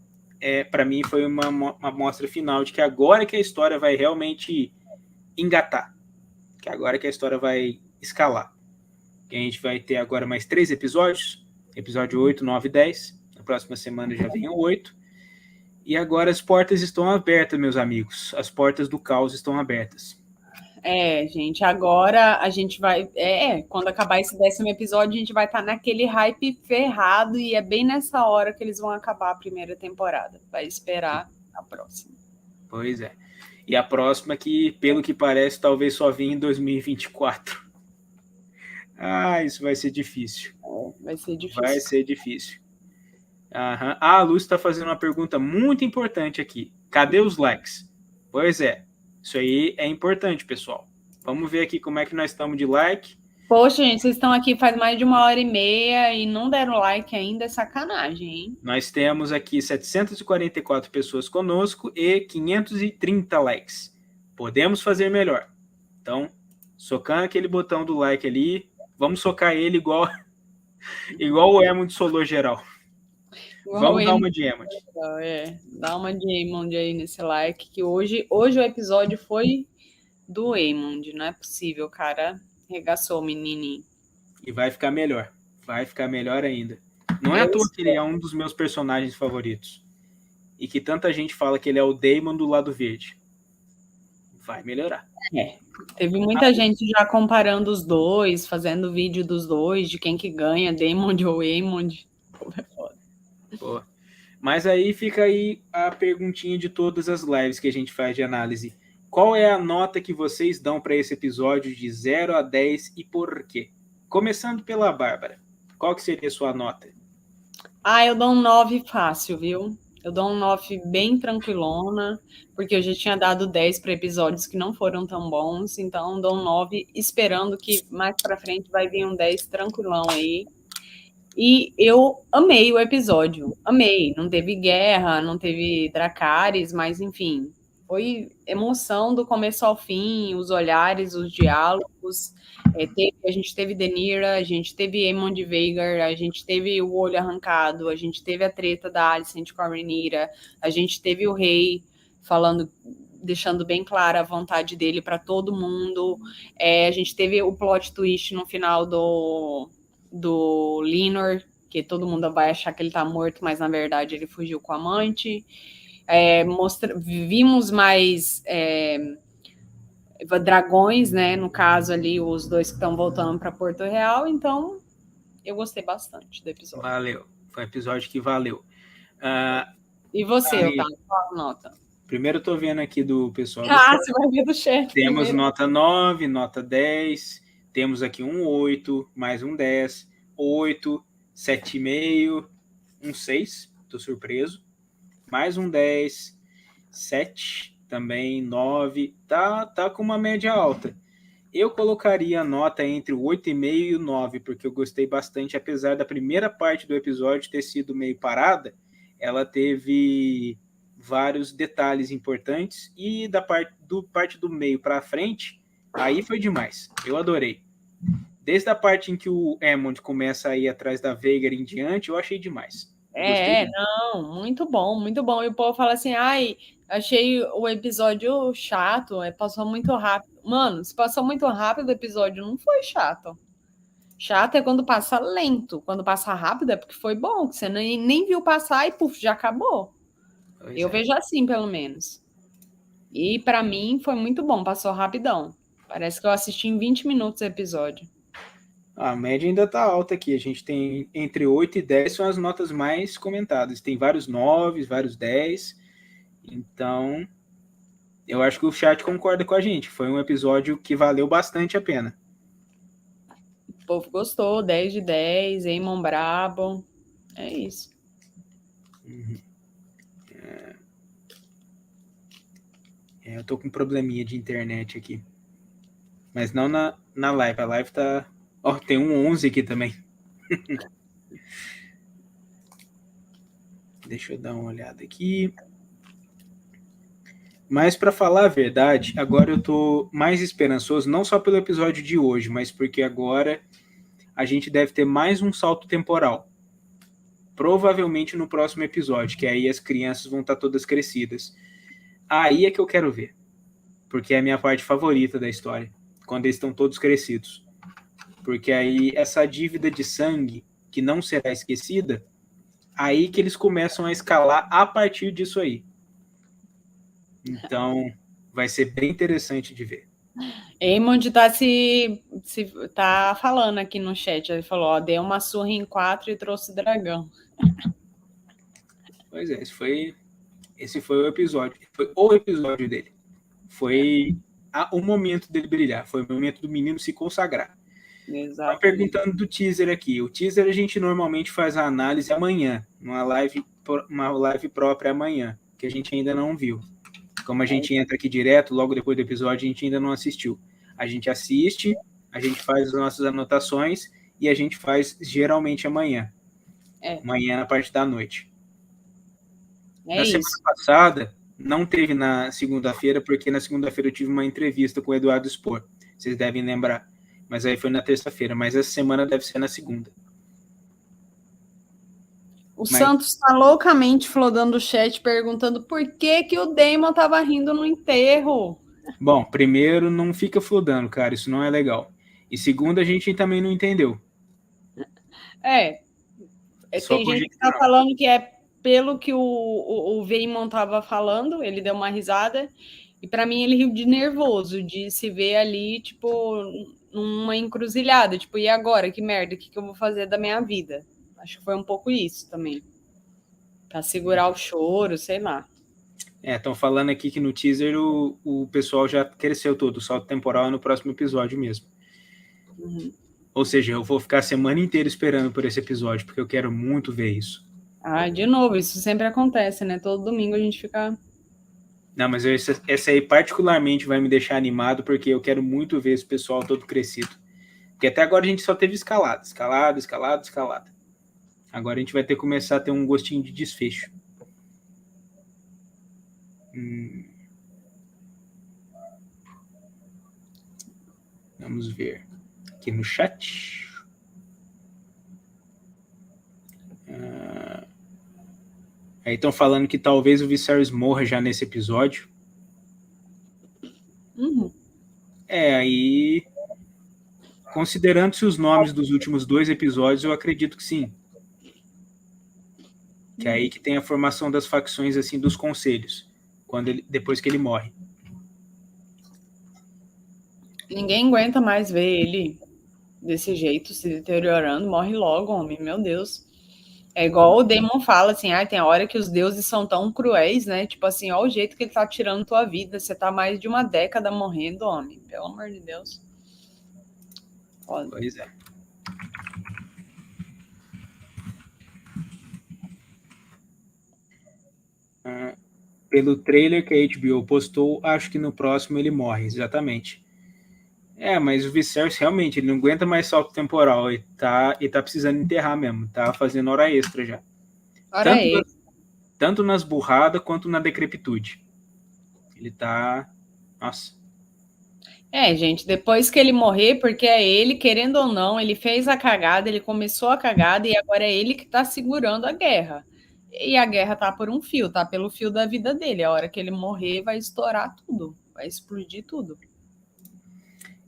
para mim, foi uma mostra final de que agora que a história vai realmente engatar, que agora que a história vai escalar. Que a gente vai ter agora mais 3 episódios, episódio 8, 9 e 10. Na próxima semana já vem o 8. E agora as portas estão abertas, meus amigos. As portas do caos estão abertas. Gente, agora a gente vai... quando acabar esse 10º episódio, a gente vai estar naquele hype ferrado e é bem nessa hora que eles vão acabar a primeira temporada. Vai esperar a próxima. Pois é. E a próxima que, pelo que parece, talvez só vinha em 2024. Isso vai ser difícil. Vai ser difícil. Vai ser difícil. A Lúcia está fazendo uma pergunta muito importante aqui. Cadê os likes? Pois é. Isso aí é importante, pessoal. Vamos ver aqui como é que nós estamos de like. Poxa, gente, vocês estão aqui faz mais de 1h30 e não deram like ainda, é sacanagem, hein? Nós temos aqui 744 pessoas conosco e 530 likes. Podemos fazer melhor. Então, socando aquele botão do like ali, vamos socar ele igual o Emond solou geral. Vamos dar uma de Emond. Dá uma de Emond aí nesse like, que hoje o episódio foi do Emond, não é possível, cara. Regaçou o menininho. E vai ficar melhor. Vai ficar melhor ainda. Não é à toa que ele é um dos meus personagens favoritos. E que tanta gente fala que ele é o Daemon do lado verde. Vai melhorar. Teve muita gente já comparando os dois, fazendo vídeo dos dois, de quem que ganha, Daemon ou Aemond. É foda. Pô. Mas aí fica aí a perguntinha de todas as lives que a gente faz de análise. Qual é a nota que vocês dão para esse episódio de 0 a 10 e por quê? Começando pela Bárbara. Qual que seria a sua nota? Eu dou um 9 fácil, viu? Eu dou um 9 bem tranquilona, porque eu já tinha dado 10 para episódios que não foram tão bons, então dou um 9 esperando que mais para frente vai vir um 10 tranquilão aí. E eu amei o episódio, amei. Não teve guerra, não teve Dracarys, mas enfim, foi emoção do começo ao fim, os olhares, os diálogos. A gente teve Denira, a gente teve Aemond Vhagar, a gente teve o olho arrancado, a gente teve a treta da Alicent com a Rhaenyra, a gente teve o rei falando, deixando bem clara a vontade dele para todo mundo. A gente teve o plot twist no final do Linor, que todo mundo vai achar que ele tá morto, mas na verdade ele fugiu com a amante. Vimos mais dragões, né? No caso ali, os dois que estão voltando para Porto Real. Então, eu gostei bastante do episódio. Valeu. Foi um episódio que valeu. E você, Otávio? Qual a nota? Primeiro eu tô vendo aqui do pessoal. Você vai ver do chat. Temos primeiro. Nota 9, nota 10. Temos aqui um 8, mais um 10, 8, 7,5, um 6, tô surpreso. Mais um 10, 7, também 9, tá com uma média alta. Eu colocaria a nota entre o 8,5 e o 9, porque eu gostei bastante, apesar da primeira parte do episódio ter sido meio parada, ela teve vários detalhes importantes, e da parte do meio para frente, aí foi demais. Eu adorei. Desde a parte em que o Aemond começa a ir atrás da Vhagar em diante, eu achei demais. Não, muito bom, muito bom. E o povo fala assim, achei o episódio chato, passou muito rápido. Mano, se passou muito rápido o episódio, não foi chato. Chato é quando passa lento. Quando passa rápido é porque foi bom, que você nem viu passar e puf, já acabou. Eu vejo assim, pelo menos. E para mim foi muito bom, passou rapidão. Parece que eu assisti em 20 minutos o episódio. A média ainda tá alta aqui. A gente tem entre 8 e 10 são as notas mais comentadas. Tem vários 9, vários 10. Então, eu acho que o chat concorda com a gente. Foi um episódio que valeu bastante a pena. O povo gostou, 10 de 10, Eamon brabo. É isso. Eu tô com um probleminha de internet aqui. Mas não na live. A live tá... Ó, tem um 11 aqui também. Deixa eu dar uma olhada aqui. Mas para falar a verdade, agora eu tô mais esperançoso, não só pelo episódio de hoje, mas porque agora a gente deve ter mais um salto temporal. Provavelmente no próximo episódio, que aí as crianças vão estar todas crescidas. Aí é que eu quero ver. Porque é a minha parte favorita da história. Quando eles estão todos crescidos. Porque aí essa dívida de sangue, que não será esquecida, aí que eles começam a escalar a partir disso aí. Então, vai ser bem interessante de ver. Eamon tá falando aqui no chat. Ele falou, ó, deu uma surra em 4 e trouxe dragão. Pois é, esse foi o episódio. Foi o episódio dele. Foi o momento dele brilhar. Foi o momento do menino se consagrar. Tá perguntando do teaser aqui. O teaser a gente normalmente faz a análise amanhã, uma live própria amanhã, que a gente ainda não viu. Como a gente entra aqui direto, logo depois do episódio, a gente ainda não assistiu. A gente assiste, a gente faz as nossas anotações e a gente faz geralmente amanhã. Amanhã na parte da noite. Na semana passada, não teve na segunda-feira, porque na segunda-feira eu tive uma entrevista com o Eduardo Spor. Vocês devem lembrar. Mas aí foi na terça-feira. Mas essa semana deve ser na segunda. Santos tá loucamente flodando o chat, perguntando por que o Damon tava rindo no enterro. Bom, primeiro, não fica flodando, cara. Isso não é legal. E segundo, a gente também não entendeu. Tem gente que tá falando que é pelo que o Damon tava falando, ele deu uma risada. E para mim ele riu de nervoso, de se ver ali, tipo, numa encruzilhada. Tipo, e agora? Que merda, o que eu vou fazer da minha vida? Acho que foi um pouco isso também. Pra segurar o choro, sei lá. Estão falando aqui que no teaser o pessoal já cresceu todo. O salto temporal é no próximo episódio mesmo. Uhum. Ou seja, eu vou ficar a semana inteira esperando por esse episódio, porque eu quero muito ver isso. De novo, isso sempre acontece, né? Todo domingo a gente fica... Não, mas essa aí particularmente vai me deixar animado, porque eu quero muito ver esse pessoal todo crescido. Porque até agora a gente só teve escalada. Agora a gente vai ter que começar a ter um gostinho de desfecho. Vamos ver aqui no chat. Aí estão falando que talvez o Viserys morra já nesse episódio. Uhum. Aí, considerando-se os nomes dos últimos 2 episódios, eu acredito que sim. Que é aí que tem a formação das facções, assim, dos conselhos, depois que ele morre. Ninguém aguenta mais ver ele desse jeito, se deteriorando. Morre logo, homem, meu Deus. É igual o Damon fala, assim, tem a hora que os deuses são tão cruéis, né? Tipo assim, olha o jeito que ele tá tirando tua vida. Você tá mais de uma década morrendo, homem. Pelo amor de Deus. Foda. Pois é. Pelo trailer que a HBO postou, acho que no próximo ele morre, exatamente. Mas o Viserys realmente, ele não aguenta mais salto temporal, ele tá precisando enterrar mesmo, tá fazendo hora extra já. Tanto nas burradas quanto na decrepitude. Ele tá... Nossa. Gente, depois que ele morrer, porque é ele, querendo ou não, ele fez a cagada, ele começou a cagada e agora é ele que tá segurando a guerra. E a guerra tá por um fio, tá pelo fio da vida dele. A hora que ele morrer, vai estourar tudo, vai explodir tudo.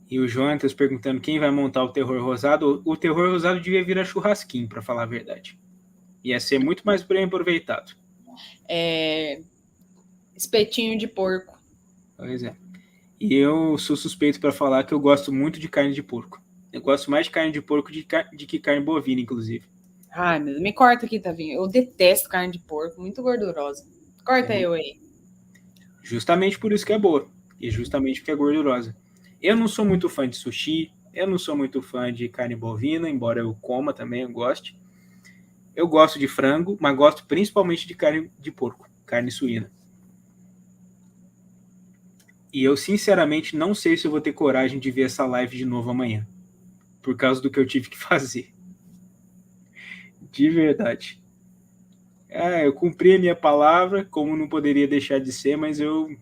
E o Jonatas perguntando quem vai montar o terror rosado. O terror rosado devia virar churrasquinho, para falar a verdade. Ia ser muito mais bem aproveitado. Espetinho de porco. Pois é. E eu sou suspeito para falar que eu gosto muito de carne de porco. Eu gosto mais de carne de porco de que carne bovina, inclusive. Ai, meu Deus, me corta aqui, Tavinho. Eu detesto carne de porco, muito gordurosa. Corta eu aí. Justamente por isso que é boa. E justamente porque é gordurosa. Eu não sou muito fã de sushi. Eu não sou muito fã de carne bovina, embora eu coma também, eu goste. Eu gosto de frango, mas gosto principalmente de carne de porco, carne suína. E eu, sinceramente, não sei se eu vou ter coragem de ver essa live de novo amanhã. Por causa do que eu tive que fazer. De verdade. Eu cumpri a minha palavra, como não poderia deixar de ser, mas eu...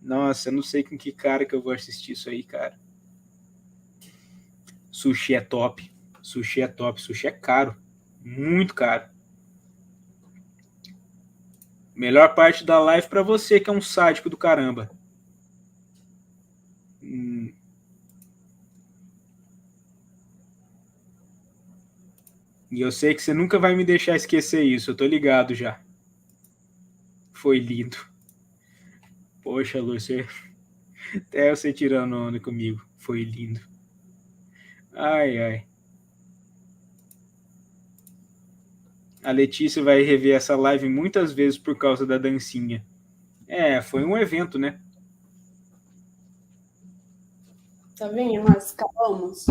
Nossa, eu não sei com que cara que eu vou assistir isso aí, cara. Sushi é top. Sushi é top. Sushi é caro. Muito caro. Melhor parte da live pra você, que é um sádico do caramba. E eu sei que você nunca vai me deixar esquecer isso. Eu tô ligado já. Foi lindo. Poxa, Lúcia. Até você tirando onda comigo. Foi lindo. Ai, ai. A Letícia vai rever essa live muitas vezes por causa da dancinha. Foi um evento, né? Tá vendo? Nós acabamos.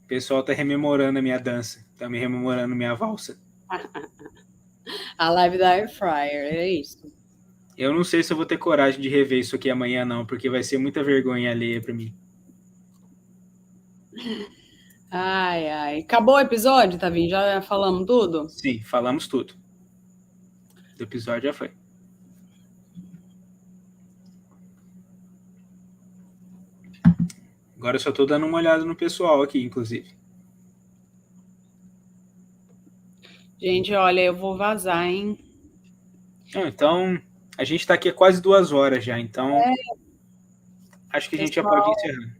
O pessoal tá rememorando a minha dança. Tá me rememorando minha valsa. A live da Air Fryer, é isso. Eu não sei se eu vou ter coragem de rever isso aqui amanhã, não, porque vai ser muita vergonha alheia pra mim. Ai, ai. Acabou o episódio, Tavinho? Já falamos tudo? Sim, falamos tudo. O episódio já foi. Agora eu só tô dando uma olhada no pessoal aqui, inclusive. Gente, olha, eu vou vazar, hein? Então, a gente tá aqui há quase 2 horas já, então acho que a gente já pode encerrar.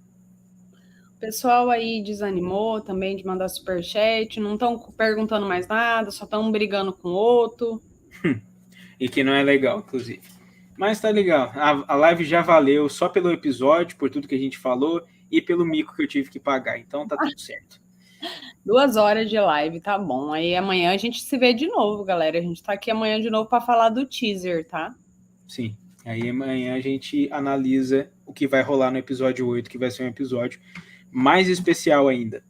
O pessoal aí desanimou também de mandar superchat, não estão perguntando mais nada, só estão brigando com o outro. E que não é legal, inclusive. Mas tá legal. A live já valeu só pelo episódio, por tudo que a gente falou e pelo mico que eu tive que pagar. Então tá tudo certo. 2 horas de live, tá bom. Aí amanhã a gente se vê de novo, galera. A gente tá aqui amanhã de novo para falar do teaser, tá? Sim. Aí amanhã a gente analisa o que vai rolar no episódio 8, que vai ser um episódio mais especial ainda.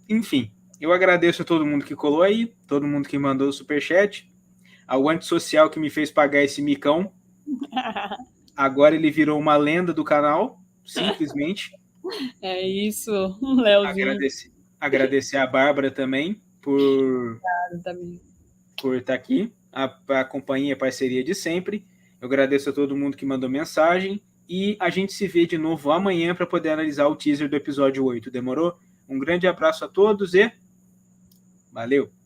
Enfim, eu agradeço a todo mundo que colou aí, todo mundo que mandou o superchat, ao antissocial que me fez pagar esse micão. Agora ele virou uma lenda do canal, simplesmente. É isso, Leozinho. Agradecer a Bárbara também por estar aqui, a companhia, a parceria de sempre. Eu agradeço a todo mundo que mandou mensagem e a gente se vê de novo amanhã para poder analisar o teaser do episódio 8. Demorou? Um grande abraço a todos e valeu!